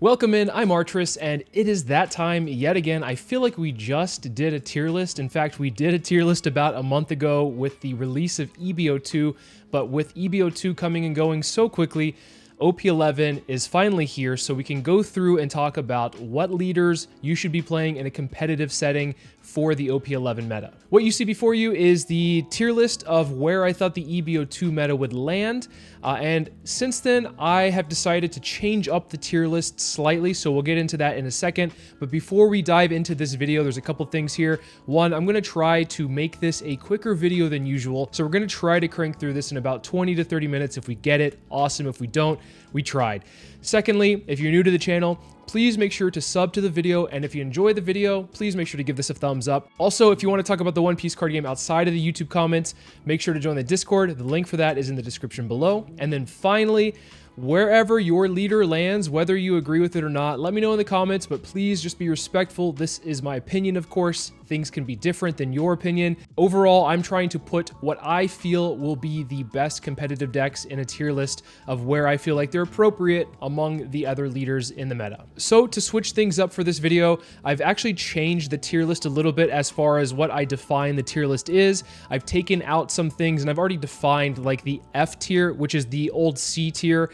Welcome in, I'm Artris, and it is that time yet again. I feel like we just did a tier list. In fact, we did a tier list about a month ago with the release of EBO2, but with EBO2 coming and going so quickly, OP11 is finally here, so we can go through and talk about what leaders you should be playing in a competitive setting for the OP11 meta. What you see before you is the tier list of where I thought the EBO2 meta would land, and since then I have decided to change up the tier list slightly, so we'll get into that in a second. But before we dive into this video, there's a couple things here. One, I'm going to try to make this a quicker video than usual, so we're going to try to crank through this in about 20 to 30 minutes. If we get it, awesome. If we don't, we tried. Secondly, if you're new to the channel, please make sure to sub to the video, and if you enjoy the video, please make sure to give this a thumbs up. Also, if you want to talk about the One Piece card game outside of the YouTube comments, make sure to join the Discord. The link for that is in the description below. And then finally, wherever your leader lands, whether you agree with it or not, let me know in the comments, but please just be respectful. This is my opinion, of course. Things can be different than your opinion. Overall, I'm trying to put what I feel will be the best competitive decks in a tier list of where I feel like they're appropriate among the other leaders in the meta. So to switch things up for this video, I've actually changed the tier list a little bit as far as what I define the tier list is. I've taken out some things, and I've already defined like the F tier, which is the old C tier.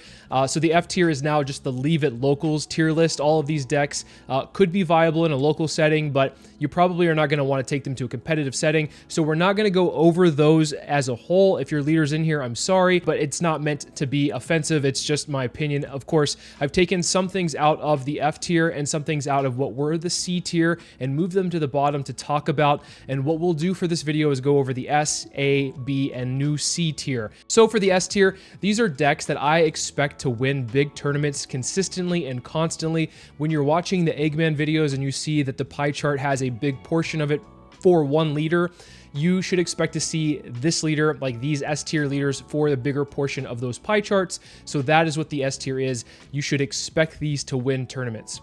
So the F tier is now just the leave it locals tier list. All of these decks could be viable in a local setting, but you probably are not going to want to take them to a competitive setting. So we're not going to go over those as a whole. If your leader's in here, I'm sorry, but it's not meant to be offensive. It's just my opinion. Of course, I've taken some things out of the F tier and some things out of what were the C tier and moved them to the bottom to talk about. And what we'll do for this video is go over the S, A, B, and new C tier. So for the S tier, these are decks that I expect to win big tournaments consistently and constantly. When you're watching the Eggman videos and you see that the pie chart has a big portion of it for one leader, you should expect to see this leader, like these S tier leaders, for the bigger portion of those pie charts. So that is what the S tier is. You should expect these to win tournaments.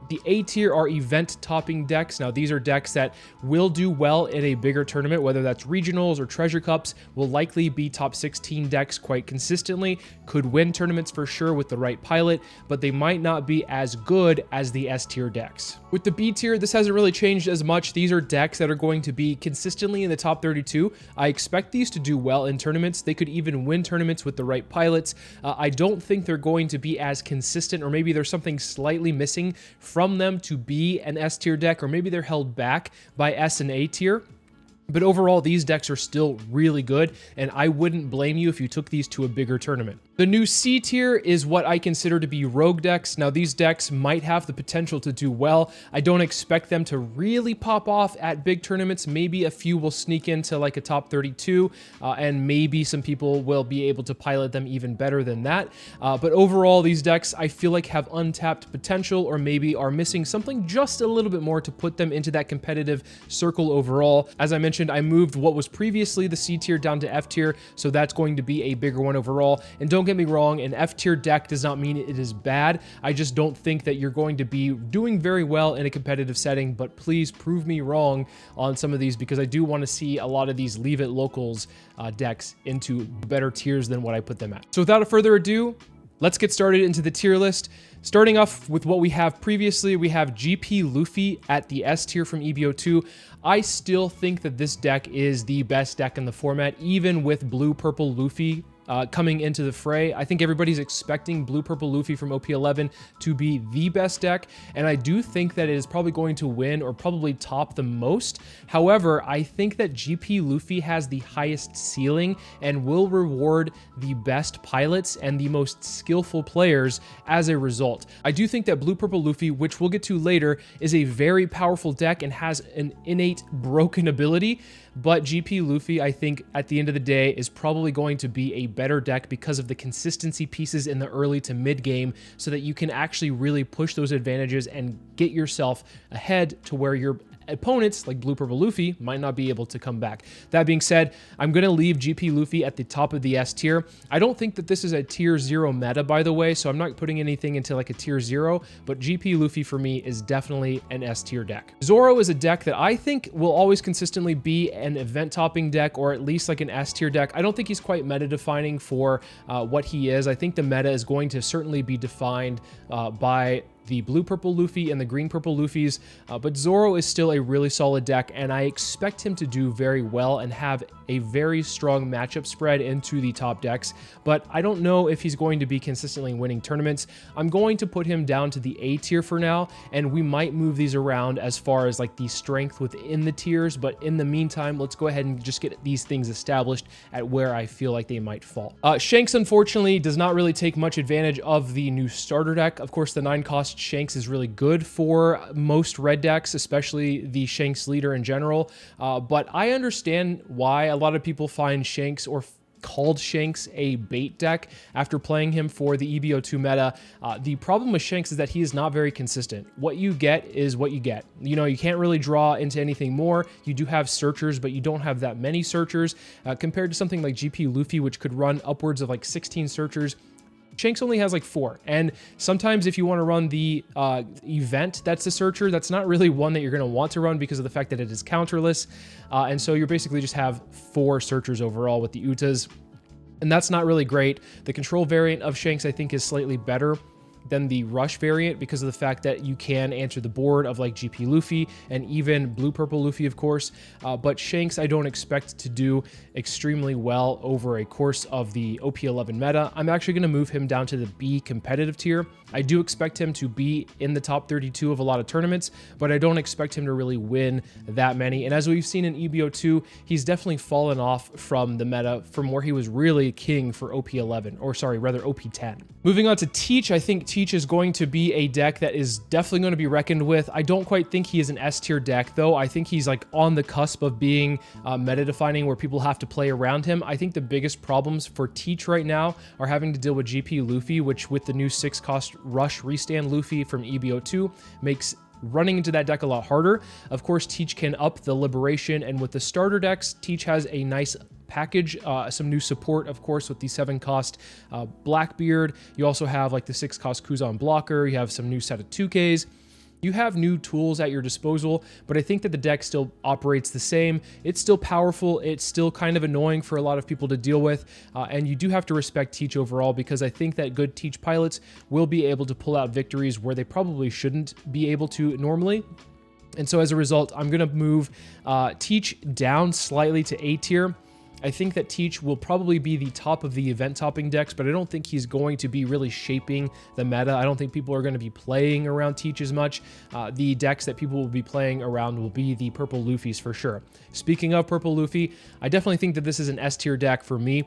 The A tier are event topping decks. Now these are decks that will do well in a bigger tournament, whether that's regionals or treasure cups, will likely be top 16 decks quite consistently, could win tournaments for sure with the right pilot, but they might not be as good as the S tier decks. With the B tier, this hasn't really changed as much. These are decks that are going to be consistently in the top 32. I expect these to do well in tournaments. They could even win tournaments with the right pilots. I don't think they're going to be as consistent, or maybe there's something slightly missing from them to be an S tier deck, or maybe they're held back by S and A tier. But overall, these decks are still really good, and I wouldn't blame you if you took these to a bigger tournament. The new C tier is what I consider to be rogue decks. Now, these decks might have the potential to do well. I don't expect them to really pop off at big tournaments. Maybe a few will sneak into like a top 32, and maybe some people will be able to pilot them even better than that. But overall, these decks I feel like have untapped potential, or maybe are missing something just a little bit more to put them into that competitive circle overall. As I mentioned, I moved what was previously the C tier down to F tier, so that's going to be a bigger one overall. And don't get me wrong, an F tier deck does not mean it is bad. I just don't think that you're going to be doing very well in a competitive setting, but please prove me wrong on some of these, because I do want to see a lot of these leave it locals decks into better tiers than what I put them at. So without further ado, let's get started into the tier list. Starting off with what we have previously, we have GP Luffy at the S tier from EBO2. I still think that this deck is the best deck in the format, even with blue-purple Luffy coming into the fray. I think everybody's expecting blue-purple Luffy from OP11 to be the best deck, and I do think that it is probably going to win or probably top the most. However, I think that GP Luffy has the highest ceiling and will reward the best pilots and the most skillful players as a result. I do think that blue-purple Luffy, which we'll get to later, is a very powerful deck and has an innate broken ability, but GP Luffy, I think, at the end of the day, is probably going to be a better deck because of the consistency pieces in the early to mid game, so that you can actually really push those advantages and get yourself ahead to where your opponents like blue-purple Luffy might not be able to come back. That being said, I'm going to leave GP Luffy at the top of the S tier. I don't think that this is a tier 0 meta, by the way, so I'm not putting anything into like a tier 0, but GP Luffy for me is definitely an S tier deck. Zoro is a deck that I think will always consistently be an event topping deck, or at least like an S tier deck. I don't think he's quite meta defining for what he is. I think the meta is going to certainly be defined by the blue-purple Luffy and the green-purple Luffys, but Zoro is still a really solid deck, and I expect him to do very well and have a very strong matchup spread into the top decks, but I don't know if he's going to be consistently winning tournaments. I'm going to put him down to the A tier for now, and we might move these around as far as like the strength within the tiers, but in the meantime, let's go ahead and just get these things established at where I feel like they might fall. Shanks, unfortunately, does not really take much advantage of the new starter deck. Of course, the 9-cost Shanks is really good for most red decks, especially the Shanks leader in general, but I understand why a lot of people find Shanks or called Shanks a bait deck after playing him for the EBO2 meta. The problem with Shanks is that he is not very consistent. What you get is what you get. You know, you can't really draw into anything more. You do have searchers, but you don't have that many searchers compared to something like GP Luffy, which could run upwards of like 16 searchers. Shanks only has like 4, and sometimes if you want to run the event that's a searcher, that's not really one that you're going to want to run because of the fact that it is counterless, and so you basically just have 4 searchers overall with the Utas, and that's not really great. The control variant of Shanks, I think, is slightly better than the rush variant because of the fact that you can answer the board of like GP Luffy and even blue-purple Luffy, of course, but Shanks I don't expect to do extremely well over a course of the OP11 meta. I'm actually going to move him down to the B competitive tier. I do expect him to be in the top 32 of a lot of tournaments, but I don't expect him to really win that many. And as we've seen in EBO2, he's definitely fallen off from the meta from where he was really king for OP11, or sorry, rather OP10. Moving on to Teach, I think Teach is going to be a deck that is definitely going to be reckoned with. I don't quite think he is an S tier deck, though. I think he's like on the cusp of being meta defining where people have to play around him. I think the biggest problems for Teach right now are having to deal with GP Luffy, which with the new 6-cost rush restand Luffy from EBO2 makes running into that deck a lot harder. Of course, Teach can up the liberation, and with the starter decks, Teach has a nice package, some new support, of course, with the 7-cost Blackbeard. You also have like the 6-cost Kuzan blocker. You have some new set of 2Ks. You have new tools at your disposal, but I think that the deck still operates the same. It's still powerful. It's still kind of annoying for a lot of people to deal with, and you do have to respect Teach overall because I think that good Teach pilots will be able to pull out victories where they probably shouldn't be able to normally. And so as a result, I'm going to move Teach down slightly to A tier. I think that Teach will probably be the top of the event topping decks, but I don't think he's going to be really shaping the meta. I don't think people are going to be playing around Teach as much. The decks that people will be playing around will be the purple Luffys for sure. Speaking of purple Luffy, I definitely think that this is an S tier deck for me.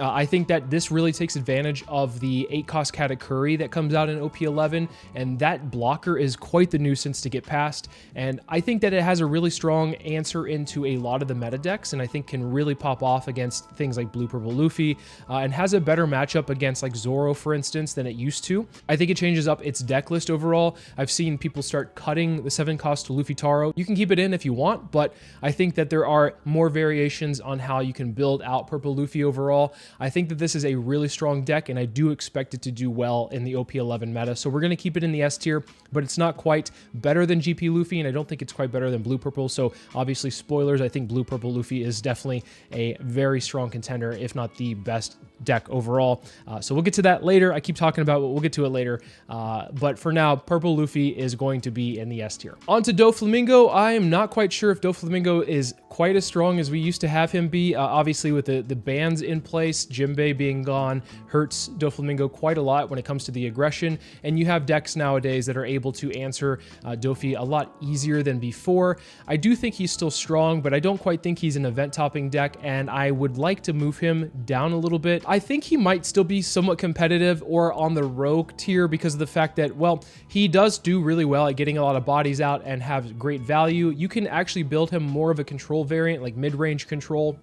I think that this really takes advantage of the 8-cost Katakuri that comes out in OP11, and that blocker is quite the nuisance to get past, and I think that it has a really strong answer into a lot of the meta decks, and I think can really pop off against things like blue-purple Luffy, and has a better matchup against like Zoro, for instance, than it used to. I think it changes up its deck list overall. I've seen people start cutting the 7-cost Luffy Taro. You can keep it in if you want, but I think that there are more variations on how you can build out purple Luffy overall. I think that this is a really strong deck, and I do expect it to do well in the OP11 meta. So we're going to keep it in the S tier, but it's not quite better than GP Luffy, and I don't think it's quite better than blue-purple. So obviously, spoilers, I think blue-purple Luffy is definitely a very strong contender, if not the best deck overall. So we'll get to that later. I keep talking about it, we'll get to it later. But for now, purple Luffy is going to be in the S tier. On to Doflamingo. I am not quite sure if Doflamingo is quite as strong as we used to have him be. Obviously, with the bans in place, Jinbe being gone hurts Doflamingo quite a lot when it comes to the aggression, and you have decks nowadays that are able to answer Doffy a lot easier than before. I do think he's still strong, but I don't quite think he's an event-topping deck, and I would like to move him down a little bit. I think he might still be somewhat competitive or on the rogue tier because of the fact that, well, he does do really well at getting a lot of bodies out and have great value. You can actually build him more of a control variant, like mid-range control,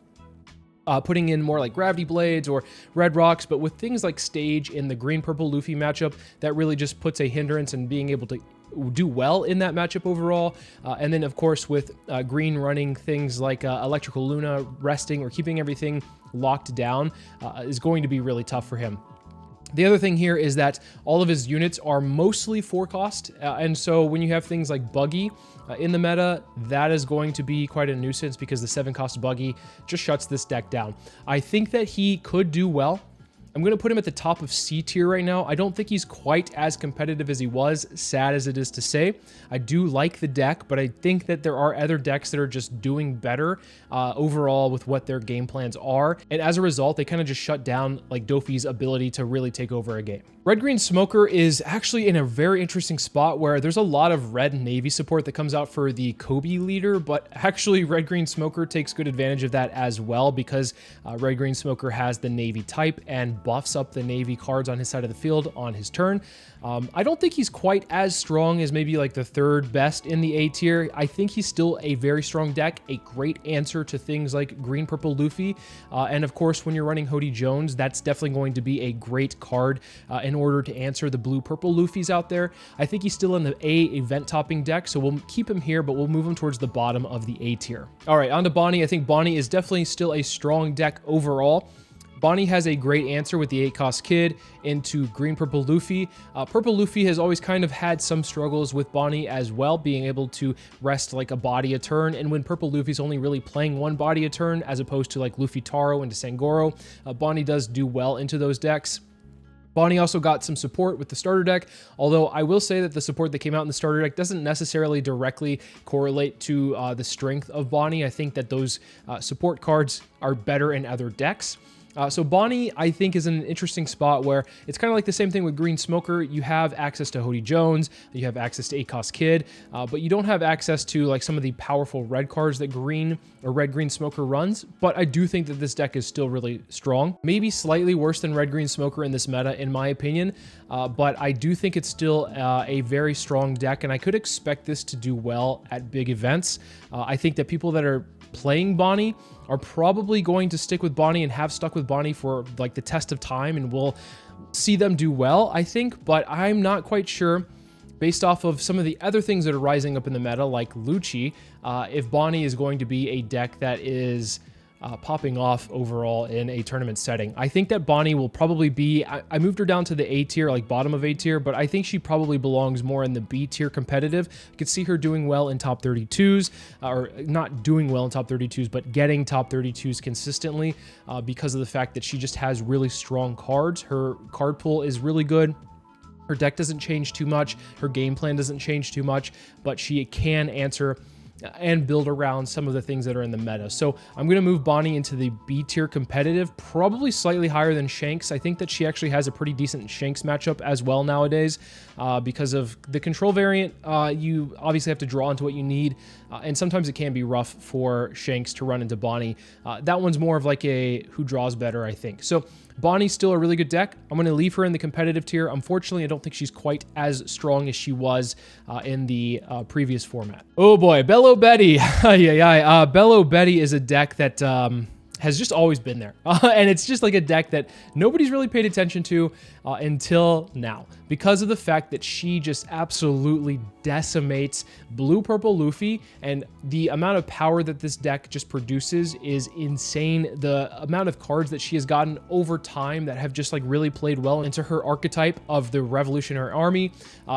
putting in more like gravity blades or red rocks, but with things like stage in the green-purple Luffy matchup, that really just puts a hindrance in being able to do well in that matchup overall. And then, of course, with green running things like Electrical Luna resting or keeping everything locked down is going to be really tough for him. The other thing here is that all of his units are mostly 4-cost, and so when you have things like Buggy in the meta, that is going to be quite a nuisance because the 7-cost Buggy just shuts this deck down. I think that he could do well I'm going to put him at the top of C tier right now. I don't think he's quite as competitive as he was, sad as it is to say. I do like the deck, but I think that there are other decks that are just doing better overall with what their game plans are. And as a result, they kind of just shut down like Doffy's ability to really take over a game. Red Green Smoker is actually in a very interesting spot where there's a lot of red navy support that comes out for the Koby leader, but actually Red Green Smoker takes good advantage of that as well because Red Green Smoker has the navy type and buffs up the navy cards on his side of the field on his turn. I don't think he's quite as strong as maybe like the third best in the A tier. I think he's still a very strong deck, a great answer to things like Green Purple Luffy. And of course, when you're running Hody Jones, that's definitely going to be a great card in order to answer the Blue Purple Luffys out there. I think he's still in the A event topping deck, so we'll keep him here, but we'll move him towards the bottom of the A tier. All right, on to Bonney. I think Bonney is definitely still a strong deck overall. Bonney has a great answer with the 8-cost kid into Green Purple Luffy. Purple Luffy has always kind of had some struggles with Bonney as well, being able to rest like a body a turn. And when Purple Luffy's only really playing one body a turn, as opposed to like Luffy Taro into Sangoro, Bonney does do well into those decks. Bonney also got some support with the starter deck, although I will say that the support that came out in the starter deck doesn't necessarily directly correlate to the strength of Bonney. I think that those support cards are better in other decks. So Bonney, I think, is in an interesting spot where it's kind of like the same thing with Green Smoker. You have access to Hody Jones, you have access to 8-cost Kid, but you don't have access to like some of the powerful red cards that Green or Red Green Smoker runs. But I do think that this deck is still really strong. Maybe slightly worse than Red Green Smoker in this meta, in my opinion, but I do think it's still a very strong deck, and I could expect this to do well at big events. I think that people that are playing Bonney are probably going to stick with Bonney and have stuck with Bonney for like the test of time, and we'll see them do well, I think, but I'm not quite sure based off of some of the other things that are rising up in the meta, like Lucci, if Bonney is going to be a deck that is popping off overall in a tournament setting. I think that Bonney will probably be, I moved her down to the A tier, like bottom of A tier, but I think she probably belongs more in the B tier competitive. I could see her doing well in top 32s, or not doing well in top 32s, but getting top 32s consistently because of the fact that she just has really strong cards. Her card pool is really good. Her deck doesn't change too much. Her game plan doesn't change too much, but she can answer and build around some of the things that are in the meta. So I'm going to move Bonney into the B tier competitive, probably slightly higher than Shanks. I think that she actually has a pretty decent Shanks matchup as well nowadays because of the control variant. You obviously have to draw into what you need, and sometimes it can be rough for Shanks to run into Bonney. That one's more of like a who draws better, I think. So Bonney's still a really good deck. I'm going to leave her in the competitive tier. Unfortunately, I don't think she's quite as strong as she was in the previous format. Oh boy, Belo Betty. Belo Betty is a deck that has just always been there. And it's just like a deck that nobody's really paid attention to until now, because of the fact that she just absolutely decimates Blue Purple Luffy, and the amount of power that this deck just produces is insane. The amount of cards that she has gotten over time that have just like really played well into her archetype of the Revolutionary Army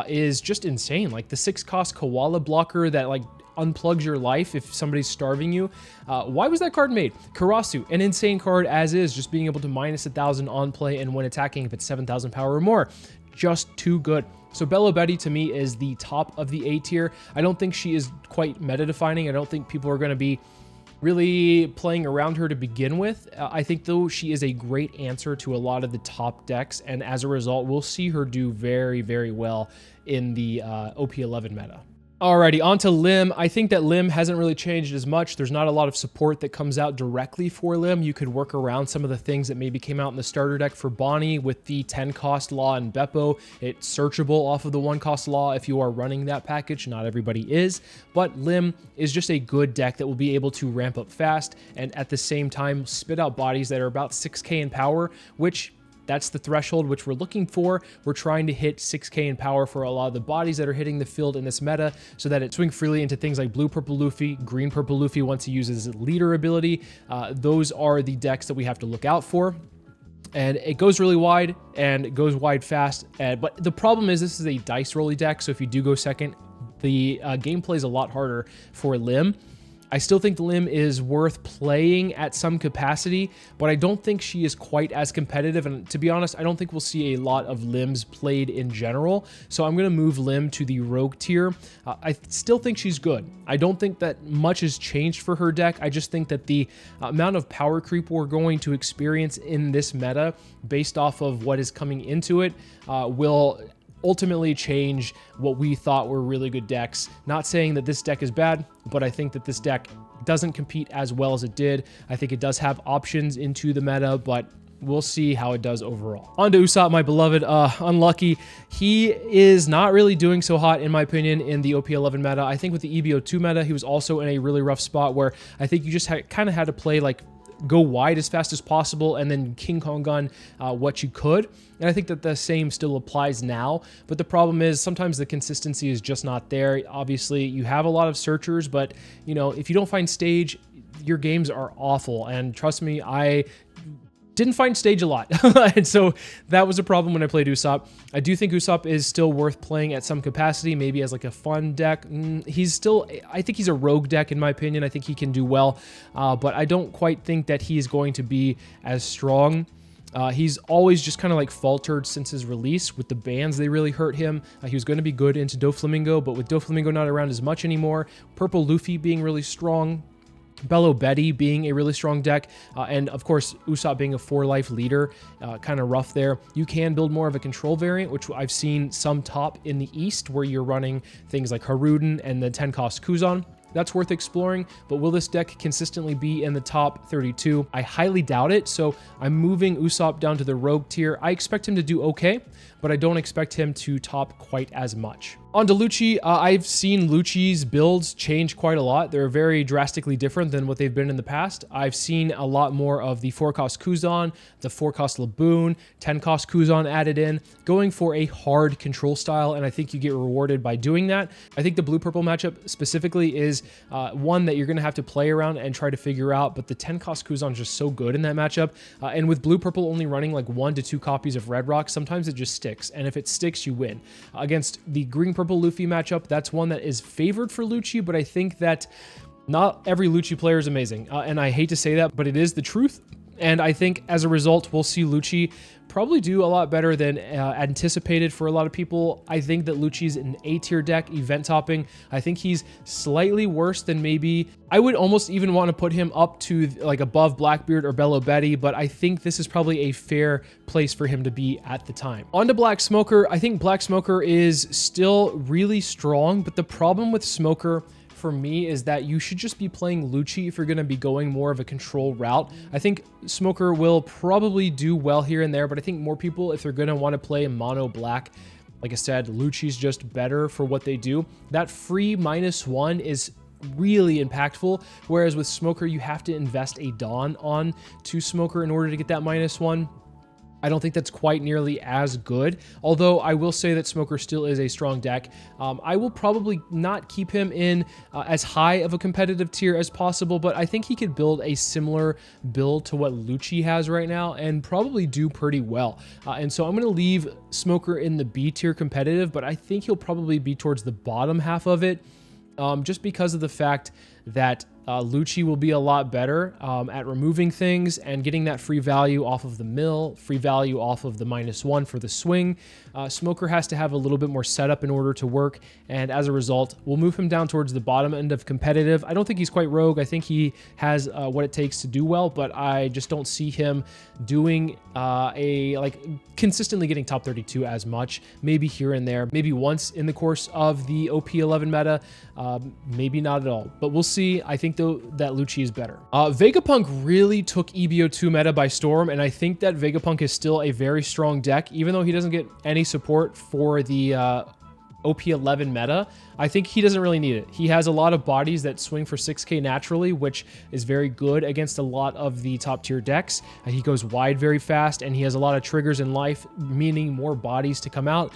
is just insane. Like the 6-cost Koala blocker that like unplugs your life if somebody's starving you. Why was that card made? Karasu, an insane card as is, just being able to minus 1,000 on play and when attacking if it's 7,000 power or more. Just too good. So Belo Betty to me is the top of the A tier. I don't think she is quite meta defining. I don't think people are going to be really playing around her to begin with. I think though she is a great answer to a lot of the top decks, and as a result, we'll see her do very, very well in the OP11 meta. Alrighty, on to Lim. I think that Lim hasn't really changed as much. There's not a lot of support that comes out directly for Lim. You could work around some of the things that maybe came out in the starter deck for Bonney with the 10-cost law and Beppo. It's searchable off of the 1-cost law if you are running that package. Not everybody is, but Lim is just a good deck that will be able to ramp up fast and at the same time spit out bodies that are about 6k in power, which that's the threshold which we're looking for. We're trying to hit 6k in power for a lot of the bodies that are hitting the field in this meta so that it swing freely into things like Blue Purple Luffy, Green Purple Luffy once he uses his leader ability. Those are the decks that we have to look out for. And it goes really wide and it goes wide fast. But the problem is this is a dice rolly deck. So if you do go second, the gameplay is a lot harder for Lim. I still think Lim is worth playing at some capacity, but I don't think she is quite as competitive. And to be honest, I don't think we'll see a lot of Lims played in general. So I'm going to move Lim to the rogue tier. I still think she's good. I don't think that much has changed for her deck. I just think that the amount of power creep we're going to experience in this meta based off of what is coming into it will ultimately change what we thought were really good decks. Not saying that this deck is bad, but I think that this deck doesn't compete as well as it did. I think it does have options into the meta, but we'll see how it does overall. On to Usopp, my beloved. Unlucky. He is not really doing so hot, in my opinion, in the OP11 meta. I think with the EBO2 meta, he was also in a really rough spot where I think you just kind of had to play like go wide as fast as possible and then King Kong gun what you could. And I think that the same still applies now. But the problem is sometimes the consistency is just not there. Obviously, you have a lot of searchers, but you know, if you don't find stage, your games are awful. And trust me, I didn't find stage a lot. And so that was a problem when I played Usopp. I do think Usopp is still worth playing at some capacity, maybe as like a fun deck. He's still, I think he's a rogue deck in my opinion. I think he can do well, but I don't quite think that he is going to be as strong. He's always just kind of like faltered since his release. With the bans, they really hurt him. He was going to be good into Doflamingo, but with Doflamingo not around as much anymore, Purple Luffy being really strong, Belo Betty being a really strong deck, and of course Usopp being a 4-life leader, kind of rough there. You can build more of a control variant, which I've seen some top in the East, where you're running things like Haruden and the 10-cost Kuzan. That's worth exploring, but will this deck consistently be in the top 32? I highly doubt it, so I'm moving Usopp down to the rogue tier. I expect him to do okay, but I don't expect him to top quite as much. On to Lucci. I've seen Lucci's builds change quite a lot. They're very drastically different than what they've been in the past. I've seen a lot more of the 4-cost Kuzan, the 4-cost Laboon, 10-cost Kuzan added in, going for a hard control style, and I think you get rewarded by doing that. I think the blue-purple matchup specifically is one that you're going to have to play around and try to figure out, but the 10-cost Kuzan is just so good in that matchup, and with blue-purple only running like 1 to 2 copies of Red Rock, sometimes it just sticks, and if it sticks, you win. Against the green-purple Luffy matchup, that's one that is favored for Lucci, but I think that not every Lucci player is amazing, and I hate to say that, but it is the truth. And I think as a result, we'll see Lucci probably do a lot better than anticipated for a lot of people. I think that Lucci's an A-tier deck, event topping. I think he's slightly worse than maybe, I would almost even want to put him up to like above Blackbeard or Belo Betty, but I think this is probably a fair place for him to be at the time. On to Black Smoker. I think Black Smoker is still really strong, but the problem with Smoker for me is that you should just be playing Lucci if you're going to be going more of a control route. I think Smoker will probably do well here and there, but I think more people, if they're going to want to play mono black, like I said, Lucci's just better for what they do. That free -1 is really impactful, whereas with Smoker, you have to invest a Dawn on to Smoker in order to get that -1. I don't think that's quite nearly as good, although I will say that Smoker still is a strong deck. I will probably not keep him in as high of a competitive tier as possible, but I think he could build a similar build to what Lucci has right now and probably do pretty well. And so I'm going to leave Smoker in the B tier competitive, but I think he'll probably be towards the bottom half of it, just because of the fact that Lucci will be a lot better at removing things and getting that free value off of the mill, free value off of the -1 for the swing. Smoker has to have a little bit more setup in order to work, and as a result, we'll move him down towards the bottom end of competitive. I don't think he's quite rogue. I think he has what it takes to do well, but I just don't see him doing consistently getting top 32 as much. Maybe here and there, maybe once in the course of the OP11 meta, maybe not at all, but we'll see. I think though that Lucci is better. Vegapunk really took EBO2 meta by storm, and I think that Vegapunk is still a very strong deck, even though he doesn't get any support for the OP11 meta. I think he doesn't really need it. He has a lot of bodies that swing for 6k naturally, which is very good against a lot of the top tier decks. He goes wide very fast, and he has a lot of triggers in life, meaning more bodies to come out.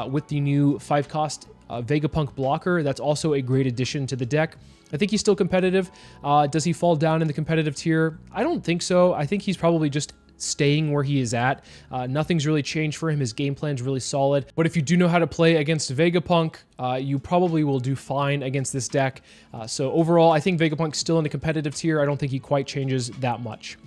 With the new 5-cost Vegapunk blocker, that's also a great addition to the deck. I think he's still competitive. Does he fall down in the competitive tier? I don't think so. I think he's probably just staying where he is at. Nothing's really changed for him. His game plan's really solid. But if you do know how to play against Vegapunk, you probably will do fine against this deck. So overall, I think Vegapunk's still in a competitive tier. I don't think he quite changes that much.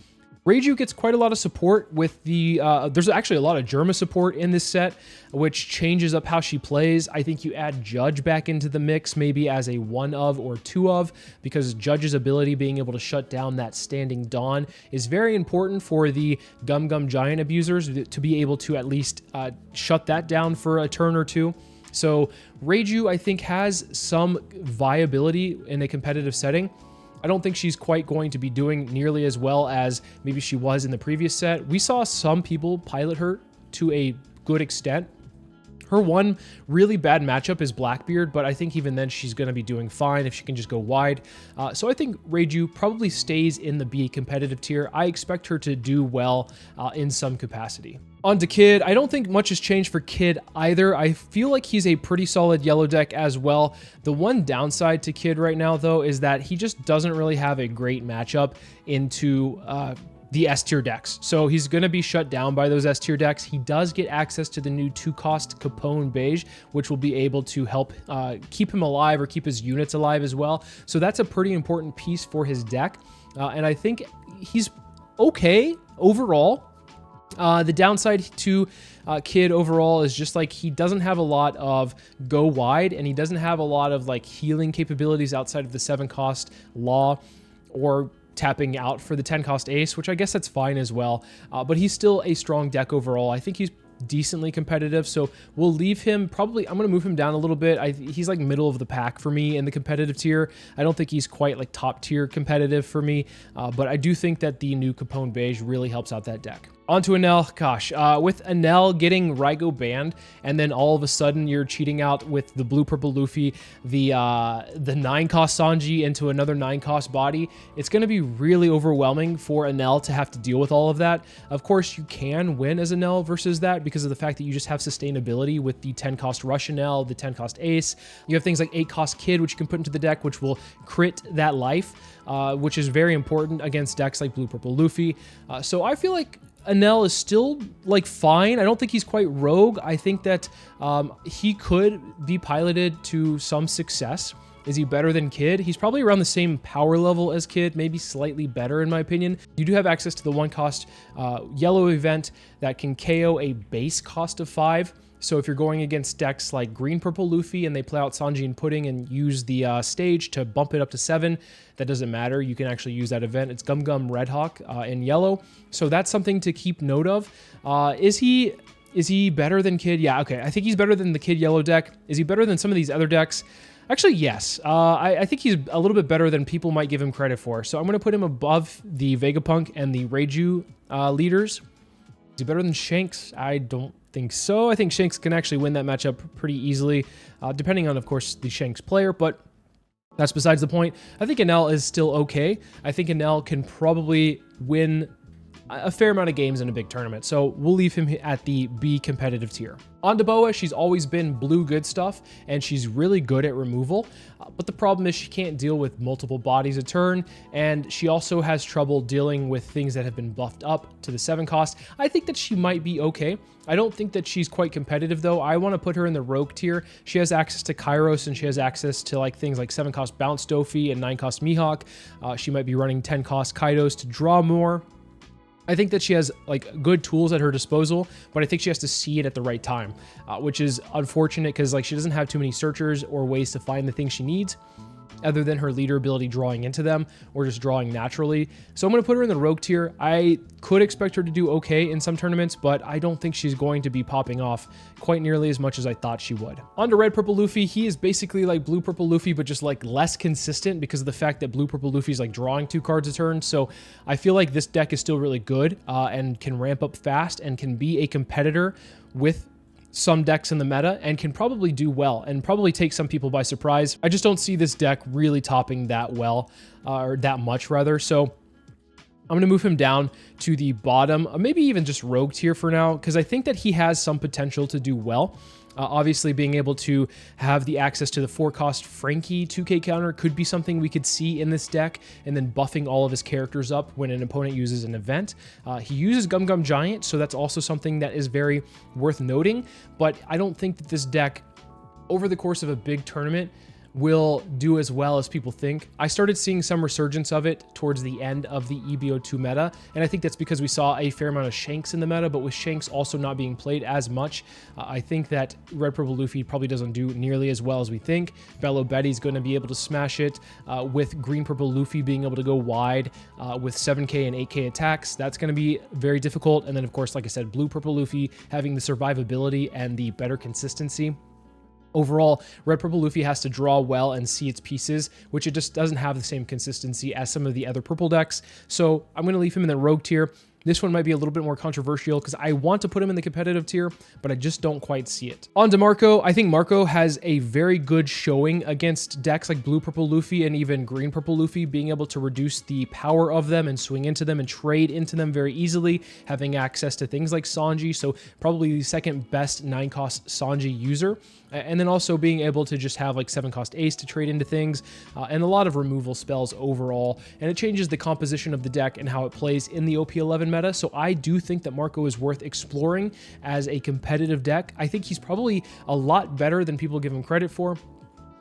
Reiju gets quite a lot of support with the, there's actually a lot of Germa support in this set, which changes up how she plays. I think you add Judge back into the mix, maybe as a 1 of or 2 of, because Judge's ability being able to shut down that standing Dawn is very important for the Gum Gum Giant abusers to be able to at least shut that down for a turn or two. So Reiju, I think, has some viability in a competitive setting. I don't think she's quite going to be doing nearly as well as maybe she was in the previous set. We saw some people pilot her to a good extent. Her one really bad matchup is Blackbeard, but I think even then she's going to be doing fine if she can just go wide. So I think Reiju probably stays in the B competitive tier. I expect her to do well in some capacity. On to Kid. I don't think much has changed for Kid either. I feel like he's a pretty solid yellow deck as well. The one downside to Kid right now, though, is that he just doesn't really have a great matchup into the S tier decks. So he's going to be shut down by those S tier decks. He does get access to the new 2-cost Capone Beige, which will be able to help keep him alive or keep his units alive as well. So that's a pretty important piece for his deck. And I think he's okay overall. The downside to Kid overall is just like he doesn't have a lot of go wide, and he doesn't have a lot of like healing capabilities outside of the 7-cost Law or tapping out for the 10-cost Ace, which I guess that's fine as well. But he's still a strong deck overall. I think he's decently competitive, so we'll leave him probably. I'm going to move him down a little bit. He's like middle of the pack for me in the competitive tier. I don't think he's quite like top tier competitive for me, but I do think that the new Capone Beige really helps out that deck. On to Enel. Gosh, with Enel getting Raigo banned, and then all of a sudden you're cheating out with the blue purple Luffy, the 9-cost Sanji into another 9-cost body, it's going to be really overwhelming for Enel to have to deal with all of that. Of course, you can win as Enel versus that because of the fact that you just have sustainability with the 10-cost Rush Enel, the 10-cost Ace. You have things like 8-cost Kid, which you can put into the deck, which will crit that life, which is very important against decks like blue purple Luffy. So I feel like Enel is still like fine. I don't think he's quite rogue. I think that he could be piloted to some success. Is he better than Kid? He's probably around the same power level as Kid, maybe slightly better in my opinion. You do have access to the 1-cost yellow event that can KO a base cost of 5. So if you're going against decks like green purple Luffy and they play out Sanji and Pudding and use the stage to bump it up to 7, that doesn't matter. You can actually use that event. It's Gum Gum Red Hawk in yellow. So that's something to keep note of. Is he better than Kid? Yeah, okay. I think he's better than the Kid yellow deck. Is he better than some of these other decks? Actually, yes. I think he's a little bit better than people might give him credit for. So I'm going to put him above the Vegapunk and the Reiju leaders. Is he better than Shanks? I don't think so. I think Shanks can actually win that matchup pretty easily, depending on, of course, the Shanks player, but that's besides the point. I think Enel is still okay. I think Enel can probably win a fair amount of games in a big tournament, so we'll leave him at the B competitive tier. On to Boa, she's always been blue good stuff, and she's really good at removal, but the problem is she can't deal with multiple bodies a turn, and she also has trouble dealing with things that have been buffed up to the 7-cost. I think that she might be okay. I don't think that she's quite competitive, though. I want to put her in the rogue tier. She has access to Kairos, and she has access to like things like 7-cost Bounce Doffy and 9-cost Mihawk. She might be running 10-cost Kaidos to draw more. I think that she has like good tools at her disposal, but I think she has to see it at the right time, which is unfortunate because like she doesn't have too many searchers or ways to find the things she needs other than her leader ability drawing into them or just drawing naturally. So I'm going to put her in the rogue tier. I could expect her to do okay in some tournaments, but I don't think she's going to be popping off quite nearly as much as I thought she would. On to red purple Luffy. He is basically like blue purple Luffy, but just like less consistent because of the fact that blue purple Luffy is like drawing 2 cards a turn. So I feel like this deck is still really good and can ramp up fast and can be a competitor with some decks in the meta and can probably do well and probably take some people by surprise. I just don't see this deck really topping that well, or that much rather. So I'm going to move him down to the bottom, maybe even just rogue tier for now, because I think that he has some potential to do well. Obviously, being able to have the access to the 4-cost Frankie 2K counter could be something we could see in this deck, and then buffing all of his characters up when an opponent uses an event. He uses Gum Gum Giant, so that's also something that is very worth noting, but I don't think that this deck, over the course of a big tournament, will do as well as people think. I started seeing some resurgence of it towards the end of the EBO2 meta, and I think that's because we saw a fair amount of Shanks in the meta, but with Shanks also not being played as much, I think that Red Purple Luffy probably doesn't do nearly as well as we think. Belo Betty's going to be able to smash it, with Green Purple Luffy being able to go wide with 7k and 8k attacks. That's going to be very difficult, and then of course, like I said, Blue Purple Luffy having the survivability and the better consistency. Overall, Red Purple Luffy has to draw well and see its pieces, which it just doesn't have the same consistency as some of the other purple decks. So I'm going to leave him in the rogue tier. This one might be a little bit more controversial because I want to put him in the competitive tier, but I just don't quite see it. On to Marco. I think Marco has a very good showing against decks like Blue Purple Luffy and even Green Purple Luffy, being able to reduce the power of them and swing into them and trade into them very easily, having access to things like Sanji, so probably the second best 9-cost Sanji user. And then also being able to just have like 7-cost Ace to trade into things, and a lot of removal spells overall. And it changes the composition of the deck and how it plays in the OP11 meta. So I do think that Marco is worth exploring as a competitive deck. I think he's probably a lot better than people give him credit for.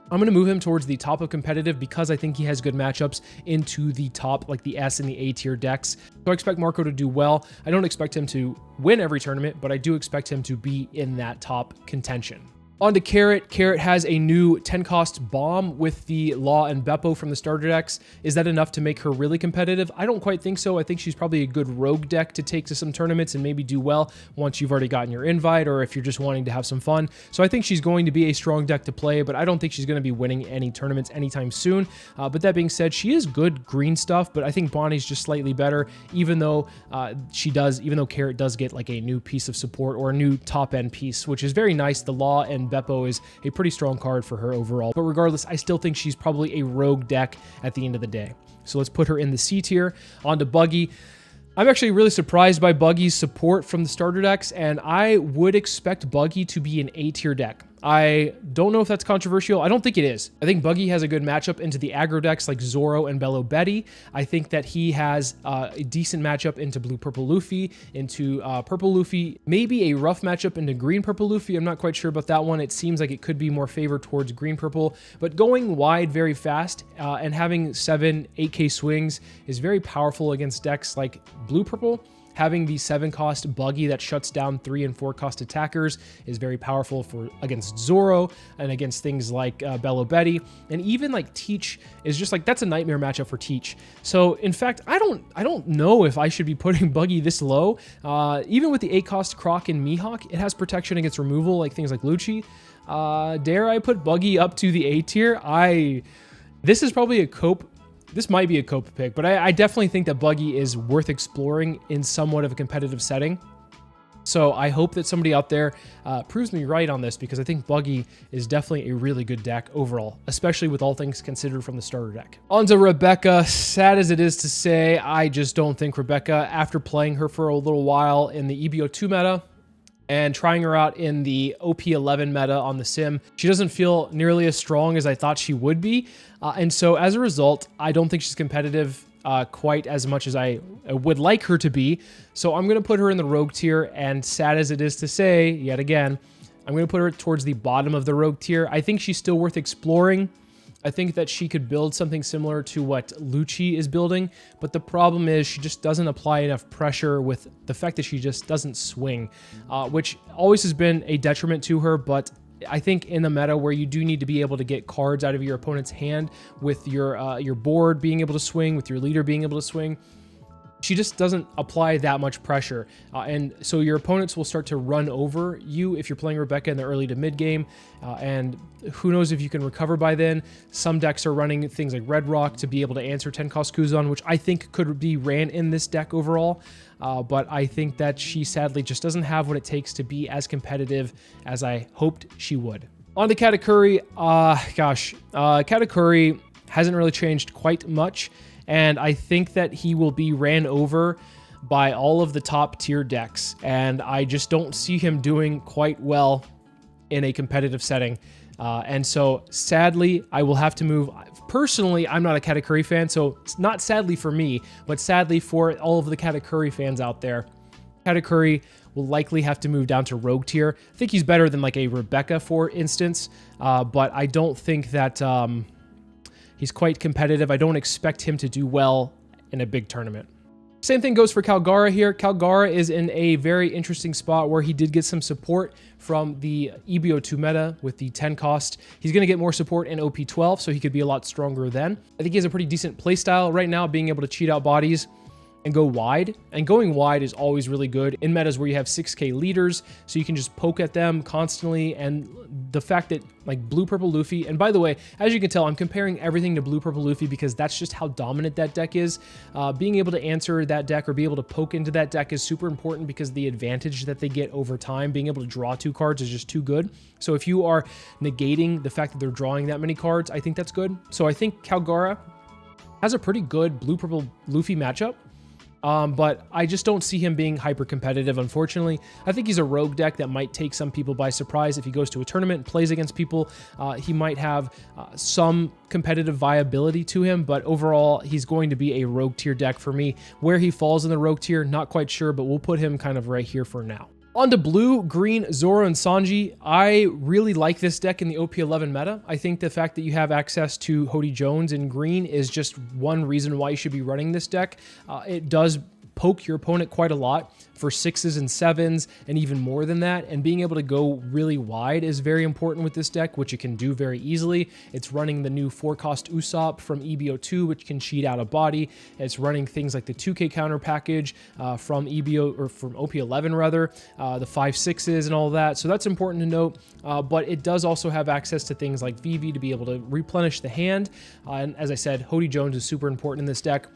I'm going to move him towards the top of competitive because I think he has good matchups into the top, like the S and the A tier decks. So I expect Marco to do well. I don't expect him to win every tournament, but I do expect him to be in that top contention. On to Carrot. Carrot has a new 10-cost bomb with the Law and Beppo from the starter decks. Is that enough to make her really competitive? I don't quite think so. I think she's probably a good rogue deck to take to some tournaments and maybe do well once you've already gotten your invite, or if you're just wanting to have some fun. So I think she's going to be a strong deck to play, but I don't think she's going to be winning any tournaments anytime soon. But that being said, she is good green stuff, but I think Bonney's just slightly better, even though Carrot does get like a new piece of support or a new top-end piece, which is very nice. The Law and Beppo is a pretty strong card for her overall. But regardless, I still think she's probably a rogue deck at the end of the day. So let's put her in the C tier. On to Buggy. I'm actually really surprised by Buggy's support from the starter decks, and I would expect Buggy to be an A tier deck. I don't know if that's controversial. I don't think it is. I think Buggy has a good matchup into the aggro decks like Zoro and Belo Betty. I think that he has a decent matchup into Blue Purple Luffy, into Purple Luffy, maybe a rough matchup into Green Purple Luffy. I'm not quite sure about that one. It seems like it could be more favored towards Green Purple, but going wide very fast and having 8k swings is very powerful against decks like Blue Purple. Having the 7-cost Buggy that shuts down 3 and 4-cost attackers is very powerful against Zoro and against things like Belo Betty. And even like Teach is just like, that's a nightmare matchup for Teach. So in fact, I don't know if I should be putting Buggy this low. Even with the 8-cost Croc and Mihawk, it has protection against removal like things like Lucci. Dare I put Buggy up to the A tier? This is probably a cope. This might be a cope pick, but I definitely think that Buggy is worth exploring in somewhat of a competitive setting. So I hope that somebody out there proves me right on this, because I think Buggy is definitely a really good deck overall, especially with all things considered from the starter deck. On to Rebecca. Sad as it is to say, I just don't think Rebecca, after playing her for a little while in the EBO2 meta, and trying her out in the OP11 meta on the sim, she doesn't feel nearly as strong as I thought she would be. And so as a result, I don't think she's competitive quite as much as I would like her to be. So I'm going to put her in the rogue tier, and sad as it is to say, yet again, I'm going to put her towards the bottom of the rogue tier. I think she's still worth exploring. I think that she could build something similar to what Lucci is building, but the problem is she just doesn't apply enough pressure with the fact that she just doesn't swing, which always has been a detriment to her. But I think in the meta where you do need to be able to get cards out of your opponent's hand with your board being able to swing, with your leader being able to swing, she just doesn't apply that much pressure. And so your opponents will start to run over you if you're playing Rebecca in the early to mid game. And who knows if you can recover by then. Some decks are running things like Red Rock to be able to answer 10-cost Kuzan, which I think could be ran in this deck overall. But I think that she sadly just doesn't have what it takes to be as competitive as I hoped she would. On to Katakuri. Katakuri hasn't really changed quite much. And I think that he will be ran over by all of the top tier decks. And I just don't see him doing quite well in a competitive setting. And so sadly, I will have to move. Personally, I'm not a Katakuri fan, so it's not sadly for me, but sadly for all of the Katakuri fans out there. Katakuri will likely have to move down to rogue tier. I think he's better than like a Rebecca, for instance, but I don't think that he's quite competitive. I don't expect him to do well in a big tournament. Same thing goes for Kalgara here. Kalgara is in a very interesting spot where he did get some support from the EBO2 meta with the 10 cost. He's going to get more support in OP12, so he could be a lot stronger then. I think he has a pretty decent playstyle right now, being able to cheat out bodies and go wide. And going wide is always really good in metas where you have 6k leaders, so you can just poke at them constantly. And the fact that like blue purple Luffy, and by the way, as you can tell, I'm comparing everything to blue purple Luffy because that's just how dominant that deck is. Being able to answer that deck or be able to poke into that deck is super important because the advantage that they get over time, being able to draw 2 cards is just too good. So if you are negating the fact that they're drawing that many cards, I think that's good. So I think Kalgara has a pretty good blue purple Luffy matchup. But I just don't see him being hyper competitive, unfortunately. I think he's a rogue deck that might take some people by surprise. If he goes to a tournament and plays against people, he might have some competitive viability to him, but overall, he's going to be a rogue tier deck for me. Where he falls in the rogue tier, not quite sure, but we'll put him kind of right here for now. On to blue, green, Zoro, and Sanji. I really like this deck in the OP11 meta. I think the fact that you have access to Hody Jones in green is just one reason why you should be running this deck. It does poke your opponent quite a lot for 6s and 7s and even more than that, and being able to go really wide is very important with this deck, which it can do very easily. It's running the new 4-cost Usopp from EBO2, which can cheat out a body. It's running things like the 2k counter package from EBO, or from OP11 rather, the 5/6s and all that, so that's important to note. But it does also have access to things like VV to be able to replenish the hand, and as I said, Hody Jones is super important in this deck.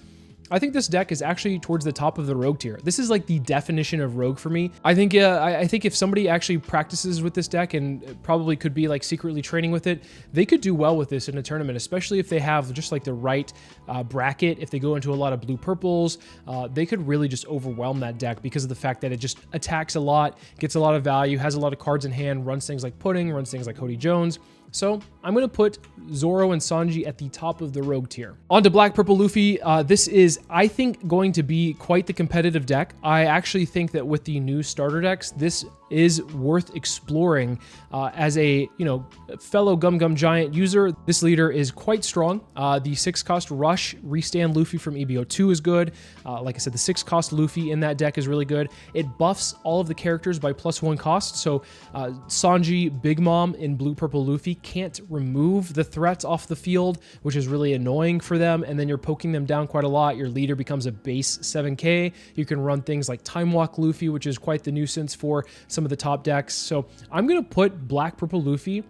I think this deck is actually towards the top of the rogue tier. This is like the definition of rogue for me. I think if somebody actually practices with this deck and probably could be like secretly training with it, they could do well with this in a tournament, especially if they have just like the right bracket. If they go into a lot of blue purples, they could really just overwhelm that deck because of the fact that it just attacks a lot, gets a lot of value, has a lot of cards in hand, runs things like Pudding, runs things like Hody Jones. So I'm going to put Zoro and Sanji at the top of the rogue tier. On to Black Purple Luffy. This is, I think, going to be quite the competitive deck. I actually think that with the new starter decks, this is worth exploring as a, fellow Gum Gum Giant user. This leader is quite strong. The 6-cost Rush Restand Luffy from EBO2 is good. Like I said, the 6-cost Luffy in that deck is really good. It buffs all of the characters by +1 cost. So Sanji, Big Mom in Blue Purple Luffy can't remove the threats off the field, which is really annoying for them. And then you're poking them down quite a lot. Your leader becomes a base 7k. You can run things like Time Walk Luffy, which is quite the nuisance for some of the top decks. So I'm going to put Black Purple Luffy,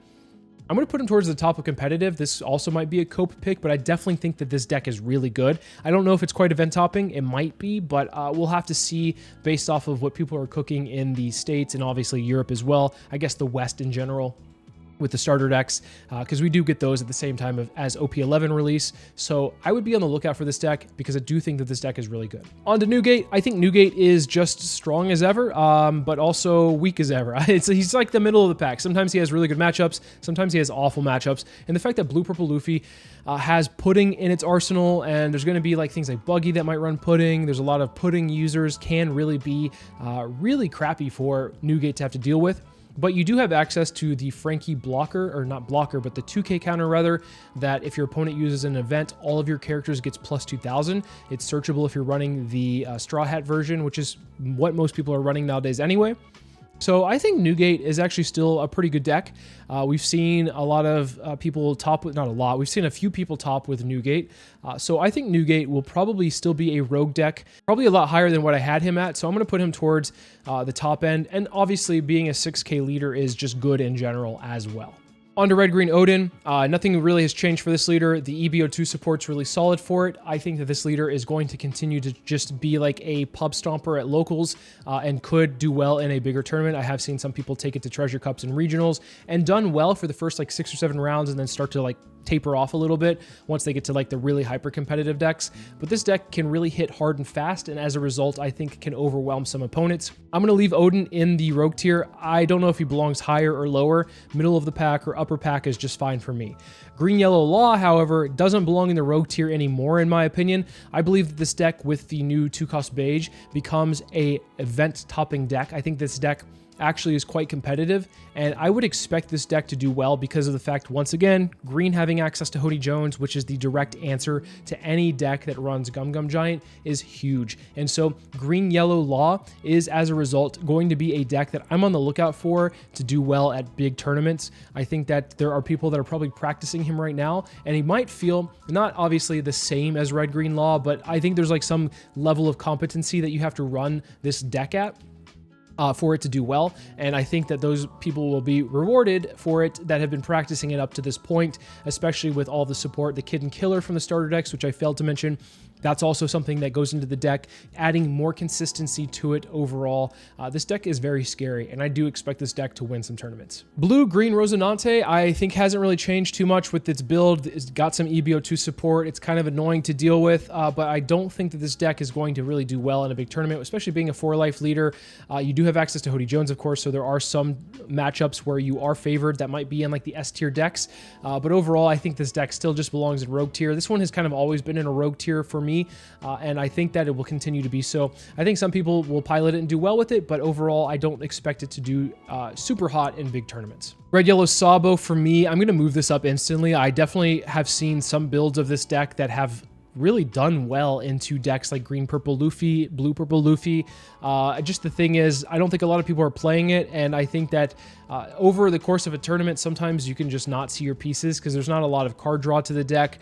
I'm going to put him towards the top of competitive. This also might be a cope pick, but I definitely think that this deck is really good. I don't know if it's quite event topping. It might be, but we'll have to see based off of what people are cooking in the States and obviously Europe as well. I guess the West in general with the starter decks, because we do get those at the same time as OP11 release. So I would be on the lookout for this deck because I do think that this deck is really good. On to Newgate. I think Newgate is just strong as ever, but also weak as ever. He's like the middle of the pack. Sometimes he has really good matchups. Sometimes he has awful matchups. And the fact that Blue Purple Luffy has Pudding in its arsenal, and there's going to be like things like Buggy that might run Pudding. There's a lot of Pudding users, can really be really crappy for Newgate to have to deal with. But you do have access to the Frankie blocker, or not blocker, but the 2k counter rather, that if your opponent uses an event, all of your characters gets plus 2,000. It's searchable if you're running the Straw Hat version, which is what most people are running nowadays anyway. So I think Newgate is actually still a pretty good deck. We've seen a lot of people top with, not a lot, we've seen a few people top with Newgate. So I think Newgate will probably still be a rogue deck, probably a lot higher than what I had him at. So I'm going to put him towards the top end. And obviously being a 6k leader is just good in general as well. On to Red Green Oden. Nothing really has changed for this leader. The EBO2 support's really solid for it. I think that this leader is going to continue to just be like a pub stomper at locals and could do well in a bigger tournament. I have seen some people take it to Treasure Cups and regionals and done well for the first like 6 or 7 rounds and then start to like taper off a little bit once they get to like the really hyper competitive decks. But this deck can really hit hard and fast, and as a result, I think can overwhelm some opponents. I'm going to leave Oden in the rogue tier. I don't know if he belongs higher or lower. Middle of the pack or upper pack is just fine for me. Green Yellow Law, however, doesn't belong in the rogue tier anymore, in my opinion. I believe that this deck with the new 2-cost beige becomes a event topping deck. I think this deck actually is quite competitive, and I would expect this deck to do well because of the fact, once again, green having access to Hody Jones, which is the direct answer to any deck that runs Gum Gum Giant, is huge. And so Green Yellow Law is, as a result, going to be a deck that I'm on the lookout for to do well at big tournaments. I think that there are people that are probably practicing him right now, and he might feel not obviously the same as Red Green Law, but I think there's like some level of competency that you have to run this deck at for it to do well, and I think that those people will be rewarded for it that have been practicing it up to this point, especially with all the support. The Kid and Killer from the starter decks, which I failed to mention, that's also something that goes into the deck, adding more consistency to it overall. This deck is very scary, and I do expect this deck to win some tournaments. Blue-Green Rosinante, I think hasn't really changed too much with its build. It's got some EBO2 support. It's kind of annoying to deal with, but I don't think that this deck is going to really do well in a big tournament, especially being a 4-life leader. You do have access to Hody Jones, of course, so there are some matchups where you are favored that might be in like the S tier decks, but overall, I think this deck still just belongs in rogue tier. This one has kind of always been in a rogue tier for me, and I think that it will continue to be so. I think some people will pilot it and do well with it, but overall, I don't expect it to do super hot in big tournaments. Red Yellow Sabo, for me, I'm going to move this up instantly. I definitely have seen some builds of this deck that have really done well into decks like Green Purple Luffy, Blue Purple Luffy. Just the thing is, I don't think a lot of people are playing it, and I think that over the course of a tournament, sometimes you can just not see your pieces because there's not a lot of card draw to the deck.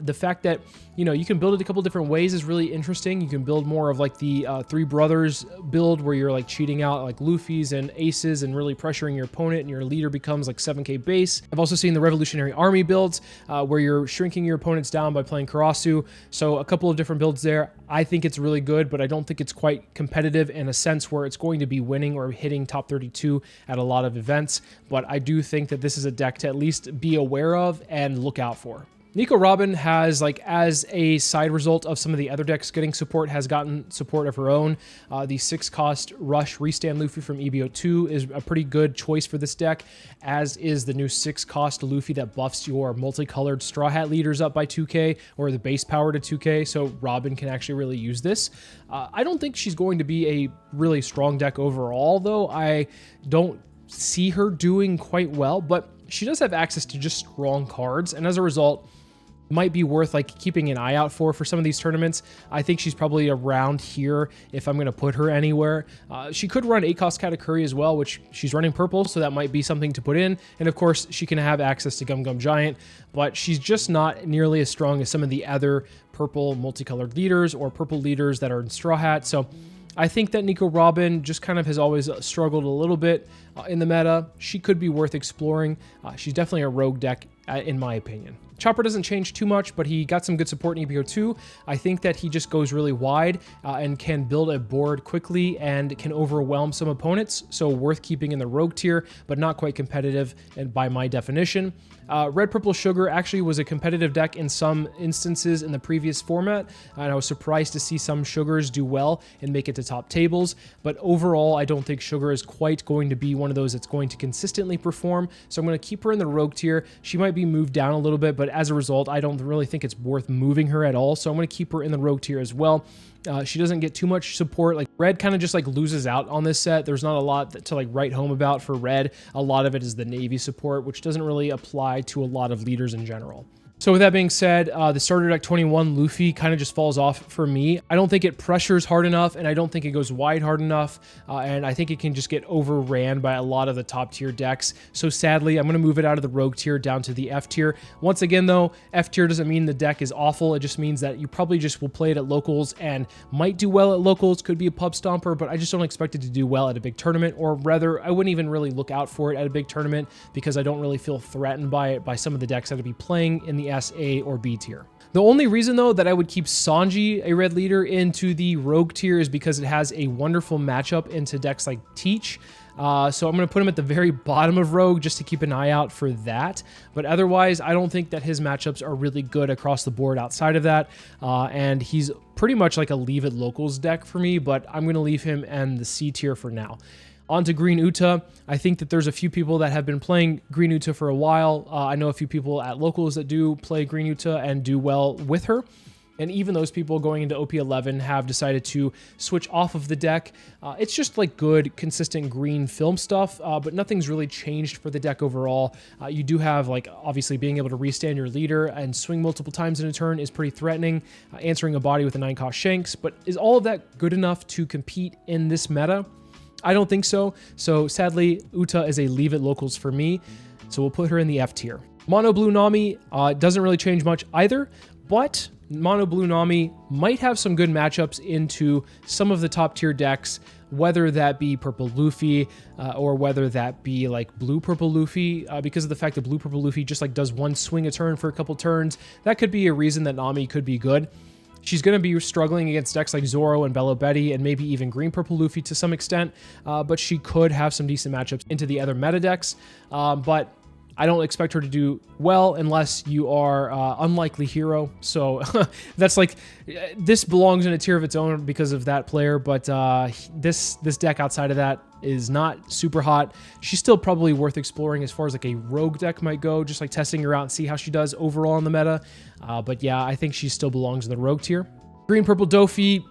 The fact that, you know, you can build it a couple different ways is really interesting. You can build more of like the Three Brothers build where you're like cheating out like Luffy's and Aces and really pressuring your opponent, and your leader becomes like 7k base. I've also seen the Revolutionary Army builds where you're shrinking your opponents down by playing Karasu. So a couple of different builds there. I think it's really good, but I don't think it's quite competitive in a sense where it's going to be winning or hitting top 32 at a lot of events. But I do think that this is a deck to at least be aware of and look out for. Nico Robin has, like, as a side result of some of the other decks getting support, has gotten support of her own. The 6-cost Rush Restand Luffy from EBO2 is a pretty good choice for this deck, as is the new 6-cost Luffy that buffs your multicolored Straw Hat leaders up by 2k, or the base power to 2k, so Robin can actually really use this. I don't think she's going to be a really strong deck overall, though. I don't see her doing quite well, but she does have access to just strong cards, and as a result, might be worth like keeping an eye out for some of these tournaments. I think she's probably around here if I'm going to put her anywhere. She could run 8-cost Katakuri as well, which she's running purple, so that might be something to put in. And of course, she can have access to Gum Gum Giant, but she's just not nearly as strong as some of the other purple multicolored leaders or purple leaders that are in Straw Hat. So I think that Nico Robin just kind of has always struggled a little bit in the meta. She could be worth exploring. She's definitely a rogue deck, in my opinion. Chopper doesn't change too much, but he got some good support in EBO2. I think that he just goes really wide and can build a board quickly and can overwhelm some opponents, so worth keeping in the rogue tier, but not quite competitive and by my definition. Red Purple Sugar actually was a competitive deck in some instances in the previous format, and I was surprised to see some Sugars do well and make it to top tables, but overall I don't think Sugar is quite going to be one of those that's going to consistently perform, so I'm going to keep her in the rogue tier. She might be moved down a little bit, but as a result, I don't really think it's worth moving her at all, so I'm going to keep her in the rogue tier as well. She doesn't get too much support. Like, Red kind of just like loses out on this set. There's not a lot to like write home about for Red. A lot of it is the Navy support, which doesn't really apply to a lot of leaders in general. So with that being said, the starter deck 21 Luffy kind of just falls off for me. I don't think it pressures hard enough, and I don't think it goes wide hard enough, and I think it can just get overran by a lot of the top tier decks. So sadly, I'm going to move it out of the rogue tier down to the F tier. Once again, though, F tier doesn't mean the deck is awful. It just means that you probably just will play it at locals and might do well at locals, could be a pub stomper, but I just don't expect it to do well at a big tournament, or rather, I wouldn't even really look out for it at a big tournament because I don't really feel threatened by it by some of the decks that I'd be playing in the SA or B tier. The only reason, though, that I would keep Sanji, a red leader, into the rogue tier is because it has a wonderful matchup into decks like Teach. So I'm going to put him at the very bottom of rogue just to keep an eye out for that. But otherwise, I don't think that his matchups are really good across the board outside of that. And he's pretty much like a leave it locals deck for me, but I'm going to leave him in the C tier for now. On to Green Uta. I think that there's a few people that have been playing Green Uta for a while. I know a few people at locals that do play Green Uta and do well with her. And even those people going into OP11 have decided to switch off of the deck. It's just like good, consistent green film stuff, but nothing's really changed for the deck overall. You do have, like, obviously being able to restand your leader and swing multiple times in a turn is pretty threatening. Answering a body with a 9-cost Shanks, but is all of that good enough to compete in this meta? I don't think so. So sadly, Uta is a leave it locals for me. So we'll put her in the F tier. Mono Blue Nami doesn't really change much either, but Mono Blue Nami might have some good matchups into some of the top tier decks, whether that be Purple Luffy or whether that be like Blue Purple Luffy, because of the fact that Blue Purple Luffy just like does one swing a turn for a couple turns. That could be a reason that Nami could be good. She's going to be struggling against decks like Zoro and Belo Betty and maybe even Green Purple Luffy to some extent, but she could have some decent matchups into the other meta decks. But I don't expect her to do well unless you are unlikely hero. So that's like, this belongs in a tier of its own because of that player. But this deck outside of that is not super hot. She's still probably worth exploring as far as like a rogue deck might go, just like testing her out and see how she does overall in the meta. But yeah, I think she still belongs in the rogue tier. Green Purple Doffy,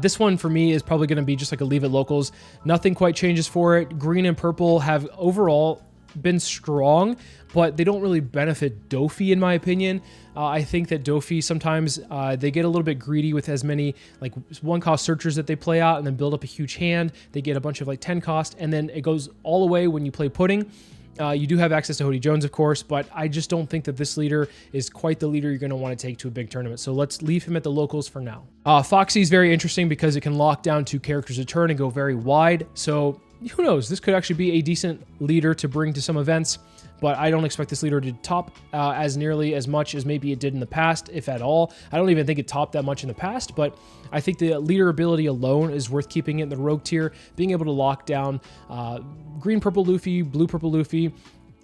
this one for me is probably going to be just like a leave it locals. Nothing quite changes for it. Green and purple have overall been strong, but they don't really benefit Doffy in my opinion. I think that Doffy sometimes they get a little bit greedy with as many like 1-cost searchers that they play out and then build up a huge hand. They get a bunch of like 10-cost and then it goes all away when you play Pudding. You do have access to Hody Jones, of course, but I just don't think that this leader is quite the leader you're going to want to take to a big tournament. So let's leave him at the locals for now. Foxy is very interesting because it can lock down 2 characters a turn and go very wide. So who knows? This could actually be a decent leader to bring to some events, but I don't expect this leader to top as nearly as much as maybe it did in the past, if at all. I don't even think it topped that much in the past, but I think the leader ability alone is worth keeping it in the rogue tier. Being able to lock down Green Purple Luffy, Blue Purple Luffy,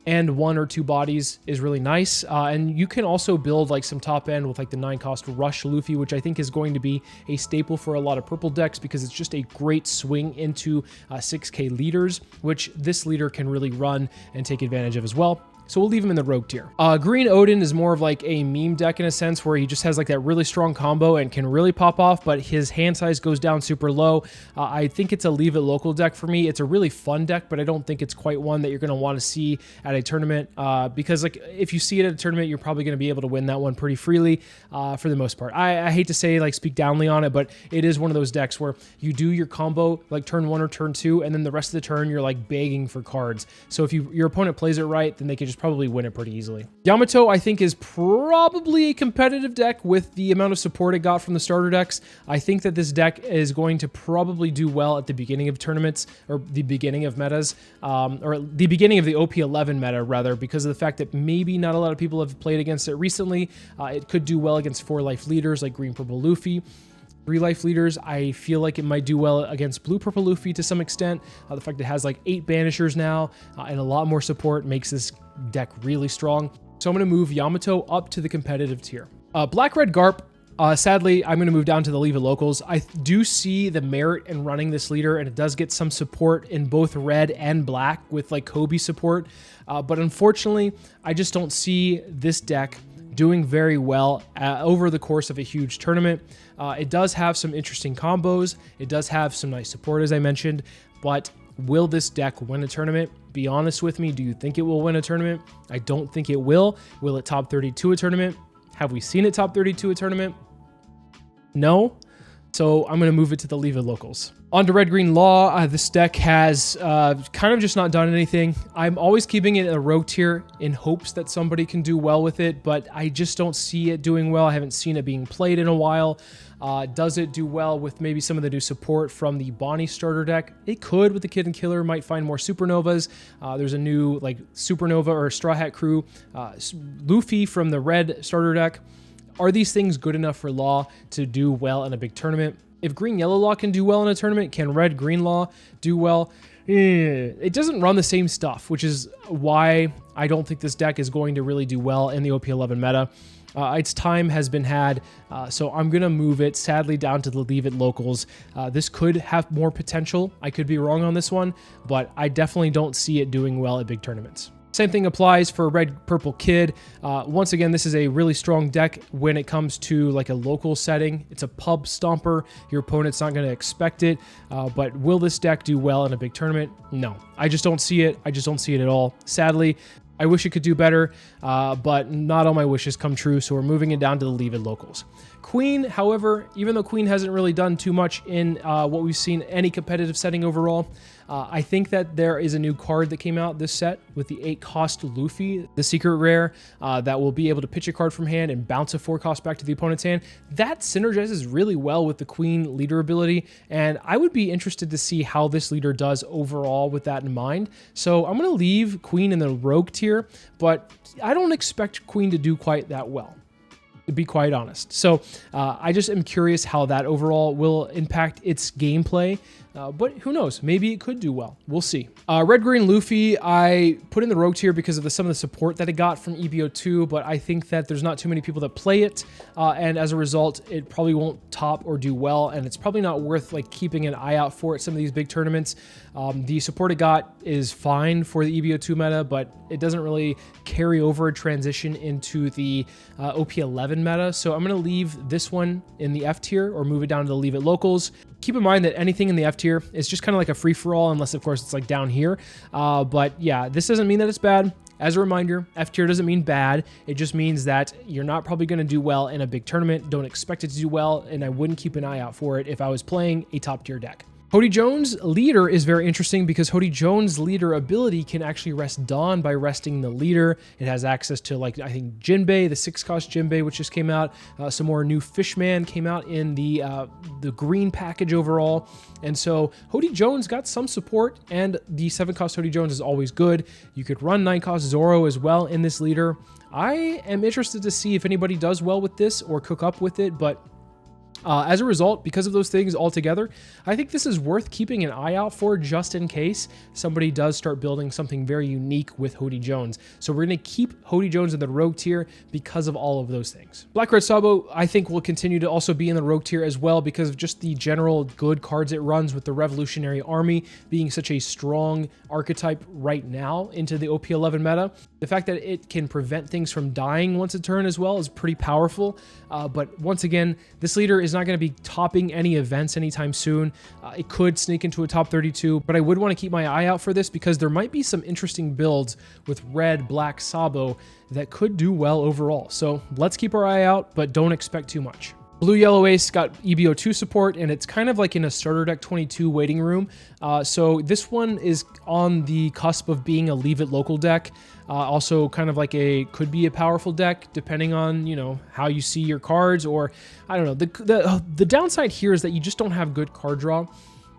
and 1 or 2 bodies is really nice. And you can also build like some top end with like the 9-cost Rush Luffy, which I think is going to be a staple for a lot of purple decks because it's just a great swing into 6k leaders, which this leader can really run and take advantage of as well. So we'll leave him in the rogue tier. Green Oden is more of like a meme deck in a sense where he just has like that really strong combo and can really pop off, but his hand size goes down super low. I think it's a leave it local deck for me. It's a really fun deck, but I don't think it's quite one that you're going to want to see at a tournament because like if you see it at a tournament, you're probably going to be able to win that one pretty freely for the most part. I hate to say like speak downly on it, but it is one of those decks where you do your combo like turn 1 or turn 2, and then the rest of the turn you're like begging for cards. So if your opponent plays it right, then they can just probably win it pretty easily. Yamato, I think, is probably a competitive deck with the amount of support it got from the starter decks. I think that this deck is going to probably do well at the beginning of tournaments, or the beginning of metas, or the beginning of the OP11 meta, rather, because of the fact that maybe not a lot of people have played against it recently. It could do well against 4-life leaders like Green Purple Luffy. 3-life leaders, I feel like it might do well against Blue Purple Luffy to some extent. The fact that it has like 8 banishers now and a lot more support makes this deck really strong. So I'm going to move Yamato up to the competitive tier. Black Red Garp, sadly, I'm going to move down to the leave it locals. I do see the merit in running this leader, and it does get some support in both red and black with like Koby support. But unfortunately, I just don't see this deck doing very well over the course of a huge tournament. It does have some interesting combos. It does have some nice support, as I mentioned, but will this deck win a tournament? Be honest with me. Do you think it will win a tournament? I don't think it will. Will it top 32 a tournament? Have we seen it top 32 a tournament? No. So I'm going to move it to the leave it locals. On to Red Green Law, this deck has kind of just not done anything. I'm always keeping it in a rogue tier in hopes that somebody can do well with it, but I just don't see it doing well. I haven't seen it being played in a while. Does it do well with maybe some of the new support from the Bonney starter deck? It could with the Kid and Killer, might find more Supernovas. There's a new like Supernova or Straw Hat Crew, Luffy from the red starter deck. Are these things good enough for Law to do well in a big tournament? If Green Yellow Law can do well in a tournament, can Red Green Law do well? It doesn't run the same stuff, which is why I don't think this deck is going to really do well in the OP11 meta. Its time has been had, so I'm going to move it, sadly, down to the Leave It locals. This could have more potential. I could be wrong on this one, but I definitely don't see it doing well at big tournaments. Same thing applies for Red Purple Kid. Once again, this is a really strong deck when it comes to like a local setting. It's a pub stomper. Your opponent's not going to expect it. But will this deck do well in a big tournament? No, I just don't see it. I just don't see it at all. Sadly, I wish it could do better, but not all my wishes come true, so we're moving it down to the Leave It locals. Queen, however, even though Queen hasn't really done too much in what we've seen any competitive setting overall, I think that there is a new card that came out this set with the 8-cost Luffy, the secret rare, that will be able to pitch a card from hand and bounce a 4-cost back to the opponent's hand. That synergizes really well with the Queen leader ability, and I would be interested to see how this leader does overall with that in mind. So I'm going to leave Queen in the Rogue tier, but I don't expect Queen to do quite that well, to be quite honest. So I just am curious how that overall will impact its gameplay. But who knows? Maybe it could do well. We'll see. Red Green Luffy, I put in the Rogue tier because of some of the support that it got from EBO2, but I think that there's not too many people that play it, and as a result, it probably won't top or do well, and it's probably not worth like keeping an eye out for at some of these big tournaments. The support it got is fine for the EBO2 meta, but it doesn't really carry over a transition into the OP11 meta, so I'm going to leave this one in the F tier or move it down to the Leave It locals. Keep in mind that anything in the F tier is just kind of like a free-for-all, unless, of course, it's like down here. But yeah, this doesn't mean that it's bad. As a reminder, F tier doesn't mean bad. It just means that you're not probably going to do well in a big tournament. Don't expect it to do well, and I wouldn't keep an eye out for it if I was playing a top-tier deck. Hody Jones' leader is very interesting because Hody Jones' leader ability can actually rest Dawn by resting the leader. It has access to, like, I think Jinbe, the 6-cost Jinbe, which just came out. Some more new Fishman came out in the green package overall. And so Hody Jones got some support, and the 7-cost Hody Jones is always good. You could run 9-cost Zoro as well in this leader. I am interested to see if anybody does well with this or cook up with it, but as a result, because of those things all together, I think this is worth keeping an eye out for just in case somebody does start building something very unique with Hody Jones. So we're going to keep Hody Jones in the Rogue tier because of all of those things. Blackbeard Sabo, I think, will continue to also be in the Rogue tier as well because of just the general good cards it runs with the Revolutionary Army being such a strong archetype right now into the OP11 meta. The fact that it can prevent things from dying once a turn as well is pretty powerful. But once again, this leader is not going to be topping any events anytime soon. It could sneak into a top 32, but I would want to keep my eye out for this because there might be some interesting builds with red, black Sabo that could do well overall. So let's keep our eye out, but don't expect too much. Blue Yellow Ace got EBO2 support, and it's kind of like in a starter deck 22 waiting room. So this one is on the cusp of being a Leave It local deck. Also kind of like could be a powerful deck depending on, you know, how you see your cards, or I don't know. The downside here is that you just don't have good card draw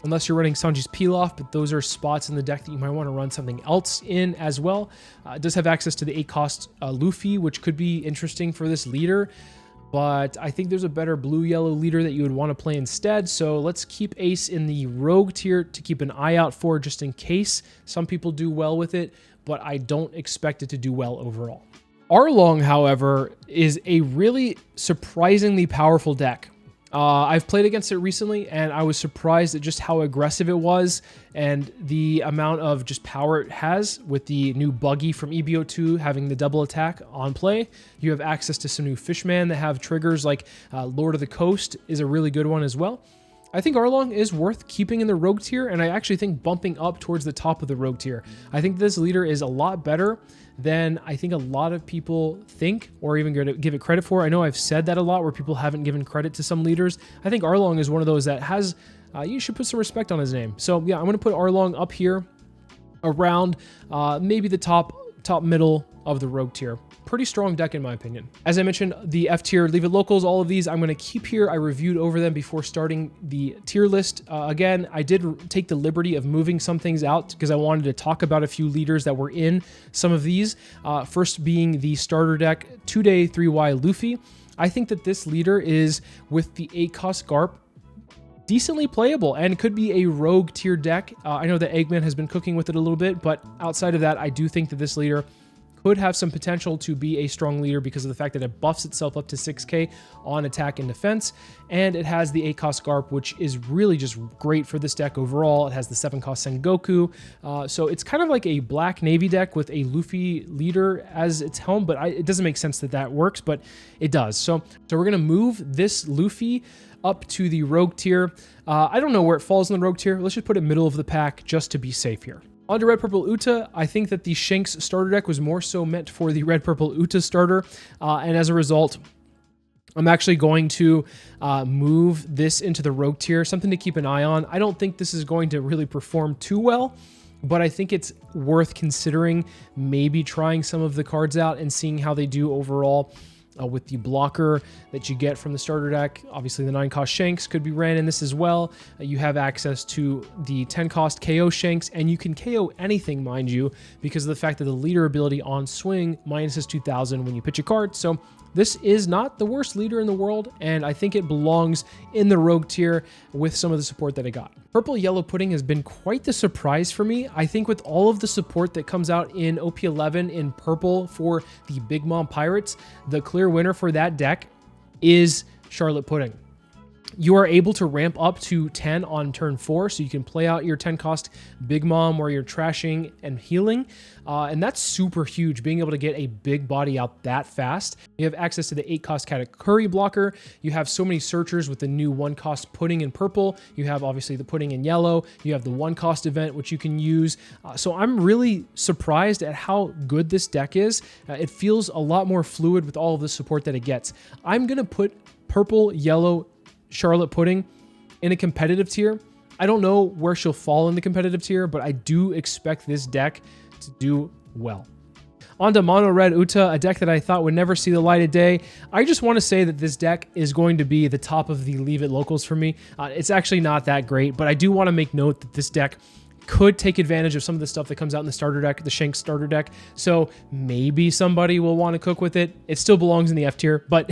unless you're running Sanji's Peel-Off, but those are spots in the deck that you might want to run something else in as well. It does have access to the 8-cost Luffy, which could be interesting for this leader. But I think there's a better blue-yellow leader that you would want to play instead. So let's keep Ace in the Rogue tier to keep an eye out for just in case some people do well with it, but I don't expect it to do well overall. Arlong, however, is a really surprisingly powerful deck. I've played against it recently, and I was surprised at just how aggressive it was and the amount of just power it has with the new Buggy from EBO2 having the double attack on play. You have access to some new Fishman that have triggers like Lord of the Coast is a really good one as well. I think Arlong is worth keeping in the Rogue tier, and I actually think bumping up towards the top of the Rogue tier. I think this leader is a lot better than I think a lot of people think or even give it credit for. I know I've said that a lot where people haven't given credit to some leaders. I think Arlong is one of those that has, you should put some respect on his name. So yeah, I'm going to put Arlong up here around maybe the top top middle of the rogue tier. Pretty strong deck in my opinion. As I mentioned, the F tier, leave it locals, all of these I'm going to keep here. I reviewed over them before starting the tier list. Again, I did take the liberty of moving some things out because I wanted to talk about a few leaders that were in some of these. First being the starter deck, 2-day 3Y Luffy. I think that this leader is, with the 8-cost Garp, decently playable and could be a rogue tier deck. I know that Eggman has been cooking with it a little bit, but outside of that, I do think that this leader could have some potential to be a strong leader because of the fact that it buffs itself up to 6k on attack and defense, and it has the 8-cost Garp, which is really just great for this deck overall. It has the 7-cost Sengoku, so it's kind of like a Black Navy deck with a Luffy leader as its helm, but it doesn't make sense that that works, but it does. So we're gonna move this Luffy up to the rogue tier. I don't know where it falls in the rogue tier. Let's just put it middle of the pack just to be safe here. On to Red Purple Uta, I think that the Shanks starter deck was more so meant for the Red Purple Uta starter, and as a result, I'm actually going to move this into the rogue tier, something to keep an eye on. I don't think this is going to really perform too well, but I think it's worth considering maybe trying some of the cards out and seeing how they do overall. With the blocker that you get from the starter deck. Obviously the 9-cost Shanks could be ran in this as well. You have access to the 10-cost KO Shanks, and you can KO anything, mind you, because of the fact that the leader ability on swing minuses 2000 when you pitch a card. So this is not the worst leader in the world, and I think it belongs in the rogue tier with some of the support that it got. Purple Yellow Pudding has been quite the surprise for me. I think with all of the support that comes out in OP11 in purple for the Big Mom Pirates, the clear winner for that deck is Charlotte Pudding. You are able to ramp up to 10 on turn 4, so you can play out your 10-cost Big Mom where you're trashing and healing, and that's super huge, being able to get a big body out that fast. You have access to the 8-cost Katakuri blocker. You have so many searchers with the new 1-cost Pudding in purple. You have obviously the Pudding in yellow. You have the 1-cost event, which you can use. So I'm really surprised at how good this deck is. It feels a lot more fluid with all of the support that it gets. I'm going to put Purple, Yellow, Charlotte Pudding in a competitive tier. I don't know where she'll fall in the competitive tier, but I do expect this deck to do well. On to Mono Red Uta, a deck that I thought would never see the light of day. I just want to say that this deck is going to be the top of the Leave It Locals for me. It's actually not that great, but I do want to make note that this deck could take advantage of some of the stuff that comes out in the starter deck, the Shanks starter deck. So maybe somebody will want to cook with it. It still belongs in the F tier, but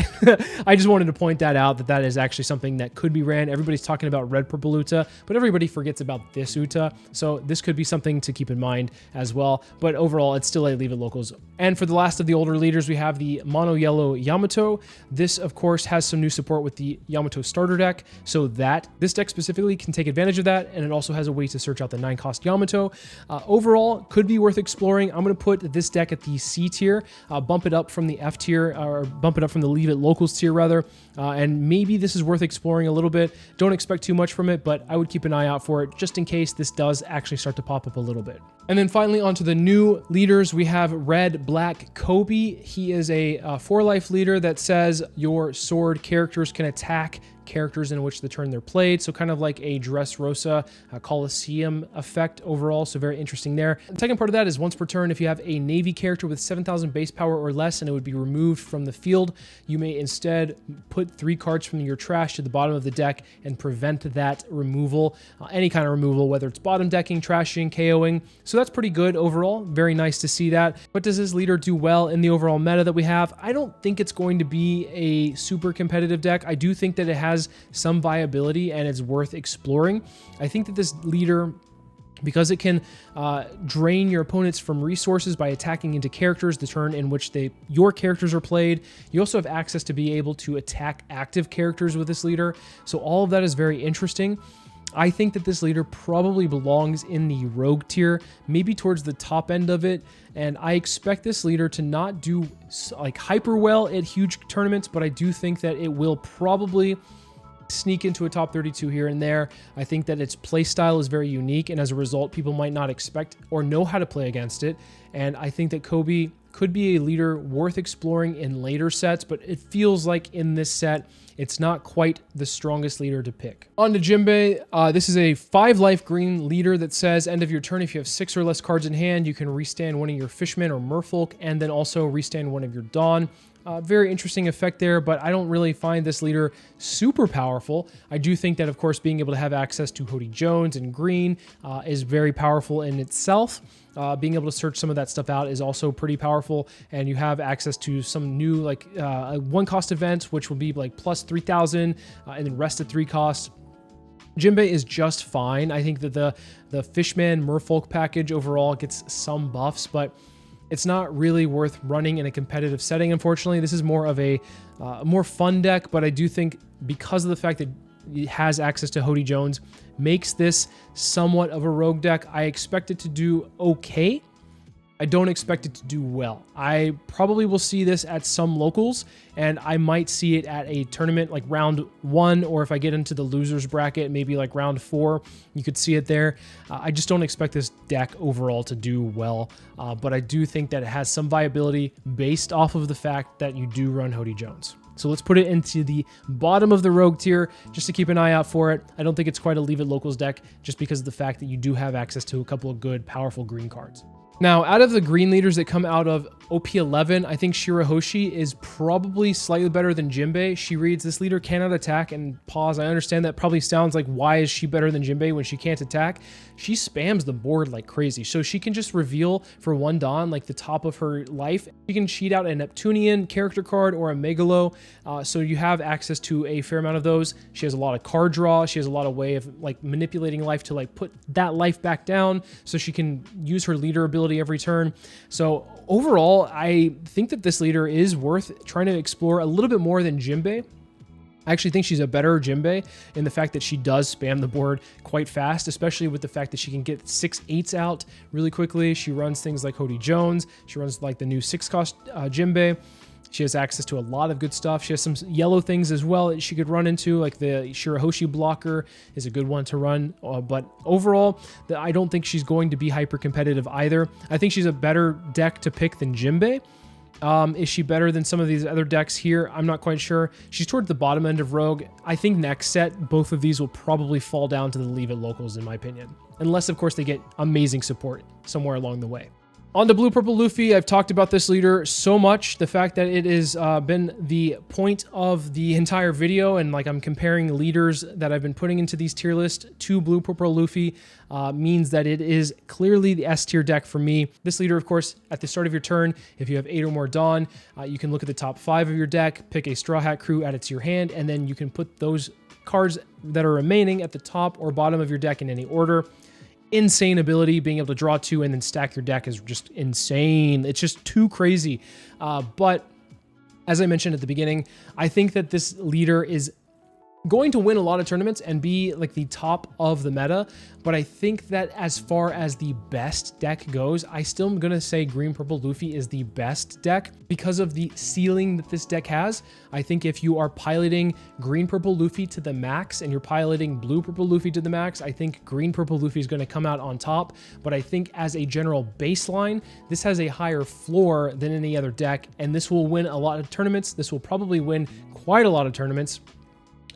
I just wanted to point that out, that that is actually something that could be ran. Everybody's talking about Red Purple Uta, but everybody forgets about this Uta. So this could be something to keep in mind as well. But overall, it's still a Leave It Locals. And for the last of the older leaders, we have the Mono Yellow Yamato. This, of course, has some new support with the Yamato starter deck, so that this deck specifically can take advantage of that, and it also has a way to search out the 9-cost Yamato. Overall, could be worth exploring. I'm going to put this deck at the C tier, bump it up from the F tier, or bump it up from the Leave It Locals tier, rather, and maybe this is worth exploring a little bit. Don't expect too much from it, but I would keep an eye out for it, just in case this does actually start to pop up a little bit. And then finally, onto the new leaders, we have Red Black Koby. He is a 4-life leader that says your sword characters can attack characters in which the turn they're played, so kind of like a Dressrosa Coliseum effect overall, so very interesting there. The second part of that is once per turn, if you have a Navy character with 7,000 base power or less and it would be removed from the field, you may instead put 3 cards from your trash to the bottom of the deck and prevent that removal, any kind of removal, whether it's bottom decking, trashing, KOing. So that's pretty good overall, very nice to see that. But does this leader do well in the overall meta that we have? I don't think it's going to be a super competitive deck. I do think that it has some viability and it's worth exploring. I think that this leader, because it can drain your opponents from resources by attacking into characters the turn in which your characters are played. You also have access to be able to attack active characters with this leader. So all of that is very interesting. I think that this leader probably belongs in the rogue tier, maybe towards the top end of it. And I expect this leader to not do like hyper well at huge tournaments, but I do think that it will probably sneak into a top 32 here and there. I think that its play style is very unique, and as a result, people might not expect or know how to play against it. And I think that Koby could be a leader worth exploring in later sets, but it feels like in this set, it's not quite the strongest leader to pick. On to Jinbe. This is a 5-life green leader that says, end of your turn, if you have 6 or less cards in hand, you can restand one of your Fishmen or Merfolk, and then also restand one of your Dawn. Very interesting effect there, but I don't really find this leader super powerful. I do think that, of course, being able to have access to Hody Jones and green is very powerful in itself. Being able to search some of that stuff out is also pretty powerful, and you have access to some new like 1-cost events, which will be like plus 3,000 and then rest at 3 costs. Jinbe is just fine. I think that the Fishman Merfolk package overall gets some buffs, but it's not really worth running in a competitive setting, unfortunately. This is more of a more fun deck, but I do think because of the fact that it has access to Hody Jones, makes this somewhat of a rogue deck. I expect it to do okay. I don't expect it to do well. I probably will see this at some locals, and I might see it at a tournament like round 1, or if I get into the losers bracket, maybe like round 4, you could see it there. I just don't expect this deck overall to do well, but I do think that it has some viability based off of the fact that you do run Hody Jones. So let's put it into the bottom of the rogue tier just to keep an eye out for it. I don't think it's quite a leave it locals deck just because of the fact that you do have access to a couple of good, powerful green cards. Now, out of the green leaders that come out of OP11, I think Shirahoshi is probably slightly better than Jinbe. She reads, this leader cannot attack, and pause. I understand that probably sounds like, why is she better than Jinbe when she can't attack? She spams the board like crazy. So she can just reveal for 1 Dawn, like the top of her life. She can cheat out a Neptunian character card or a Megalo. So you have access to a fair amount of those. She has a lot of card draw. She has a lot of way of like manipulating life to like put that life back down so she can use her leader ability every turn. So overall, I think that this leader is worth trying to explore a little bit more than Jinbe. I actually think she's a better Jinbe in the fact that she does spam the board quite fast, especially with the fact that she can get 6 8s out really quickly. She runs things like Hody Jones. She runs like the new 6-cost Jinbe. She has access to a lot of good stuff. She has some yellow things as well that she could run into, like the Shirahoshi blocker is a good one to run. But overall, I don't think she's going to be hyper competitive either. I think she's a better deck to pick than Jinbe. Is she better than some of these other decks here? I'm not quite sure. She's towards the bottom end of Rogue. I think next set, both of these will probably fall down to the Leave It Locals, in my opinion. Unless, of course, they get amazing support somewhere along the way. On to Blue Purple Luffy. I've talked about this leader so much. The fact that it has been the point of the entire video, and like I'm comparing leaders that I've been putting into these tier lists to Blue Purple Luffy means that it is clearly the S tier deck for me. This leader, of course, at the start of your turn, if you have 8 or more Dawn, you can look at the top 5 of your deck, pick a Straw Hat Crew, add it to your hand, and then you can put those cards that are remaining at the top or bottom of your deck in any order. Insane ability. Being able to draw 2 and then stack your deck is just insane. It's just too crazy. But as I mentioned at the beginning, I think that this leader is going to win a lot of tournaments and be like the top of the meta, but I think that as far as the best deck goes, I still am going to say Green Purple Luffy is the best deck because of the ceiling that this deck has. I think if you are piloting Green Purple Luffy to the max and you're piloting Blue Purple Luffy to the max, I think Green Purple Luffy is going to come out on top, but I think as a general baseline, this has a higher floor than any other deck, and this will win a lot of tournaments. This will probably win quite a lot of tournaments.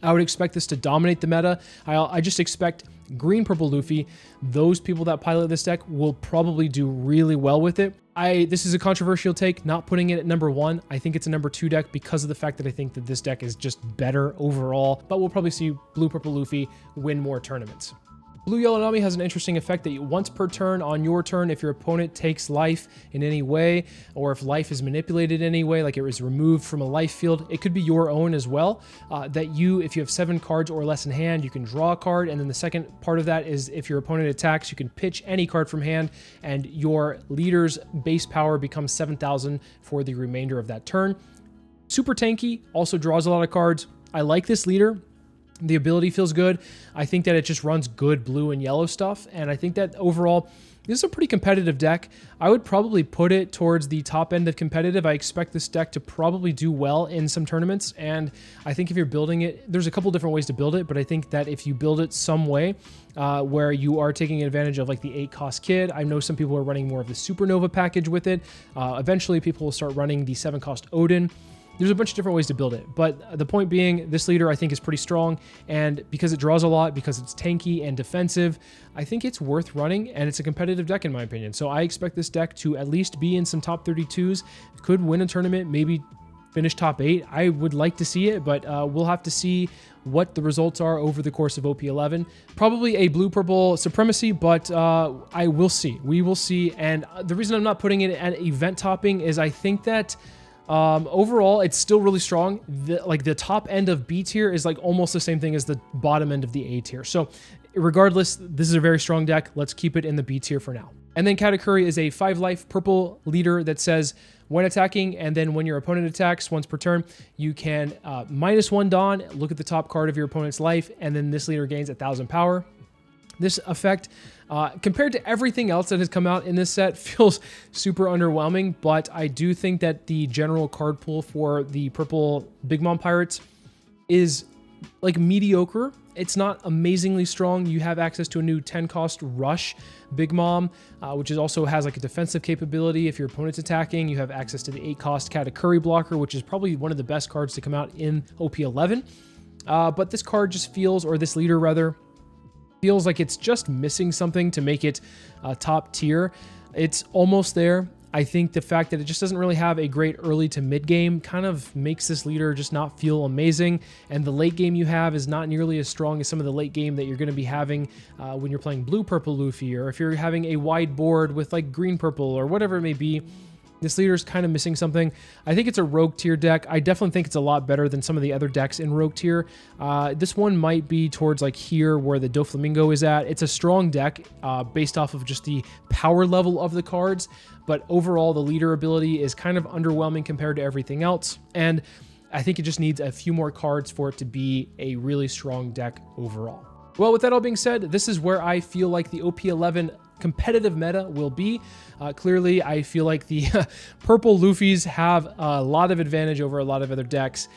I would expect this to dominate the meta. I just expect Green Purple Luffy, those people that pilot this deck will probably do really well with it. This is a controversial take, not putting it at number 1. I think it's a number 2 deck because of the fact that I think that this deck is just better overall, but we'll probably see Blue Purple Luffy win more tournaments. Blue Yellow Nami has an interesting effect that once per turn on your turn, if your opponent takes life in any way, or if life is manipulated in any way, like it is removed from a life field, it could be your own as well, that you, if you have 7 cards or less in hand, you can draw a card, and then the second part of that is if your opponent attacks, you can pitch any card from hand, and your leader's base power becomes 7,000 for the remainder of that turn. Super tanky, also draws a lot of cards. I like this leader. The ability feels good. I think that it just runs good blue and yellow stuff. And I think that overall, This is a pretty competitive deck. I would probably put it towards the top end of competitive. I expect this deck to probably do well in some tournaments, and I think if you're building it, there's a couple different ways to build it, but I think that if you build it some way where you are taking advantage of like the 8-cost kid, I know some people are running more of the Supernova package with it. Eventually, people will start running the 7-cost Oden. There's a bunch of different ways to build it, but the point being, this leader I think is pretty strong, and because it draws a lot, because it's tanky and defensive, I think it's worth running, and it's a competitive deck in my opinion. So I expect this deck to at least be in some top 32s, could win a tournament, maybe finish top 8. I would like to see it, but we'll have to see what the results are over the course of OP11. Probably a blue-purple supremacy, but I will see. We will see, and the reason I'm not putting it at event topping is I think that overall, it's still really strong. The top end of B tier is like almost the same thing as the bottom end of the A tier. So regardless, this is a very strong deck. Let's keep it in the B tier for now. And then Katakuri is a 5-life purple leader that says when attacking and then when your opponent attacks once per turn, you can -1 Dawn, look at the top card of your opponent's life, and then this leader gains 1,000 power. This effect, compared to everything else that has come out in this set, feels super underwhelming, but I do think that the general card pool for the purple Big Mom Pirates is like mediocre. It's not amazingly strong. You have access to a new 10-cost Rush Big Mom, which also has like a defensive capability. If your opponent's attacking, you have access to the 8-cost Katakuri blocker, which is probably one of the best cards to come out in OP11. But this card just feels, or this leader rather, feels like it's just missing something to make it top tier. It's almost there. I think the fact that it just doesn't really have a great early to mid game kind of makes this leader just not feel amazing. And the late game you have is not nearly as strong as some of the late game that you're going to be having when you're playing blue-purple Luffy, or if you're having a wide board with like green-purple or whatever it may be. This leader is kind of missing something. I think it's a rogue tier deck. I definitely think it's a lot better than some of the other decks in rogue tier. This one might be towards like here where the Doflamingo is at. It's a strong deck based off of just the power level of the cards, but overall the leader ability is kind of underwhelming compared to everything else. And I think it just needs a few more cards for it to be a really strong deck overall. Well, with that all being said, this is where I feel like the OP11 competitive meta will be. Clearly, I feel like the purple Luffys have a lot of advantage over a lot of other decks,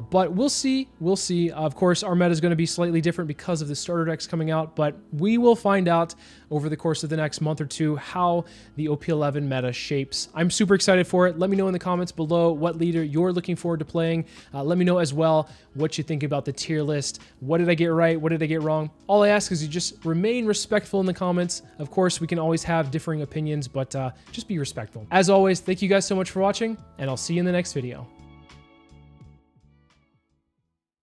but we'll see. We'll see. Of course, our meta is going to be slightly different because of the starter decks coming out, but we will find out over the course of the next month or two how the OP11 meta shapes. I'm super excited for it. Let me know in the comments below what leader you're looking forward to playing. Let me know as well what you think about the tier list. What did I get right? What did I get wrong? All I ask is you just remain respectful in the comments. Of course, we can always have differing opinions, but just be respectful. As always, thank you guys so much for watching, and I'll see you in the next video.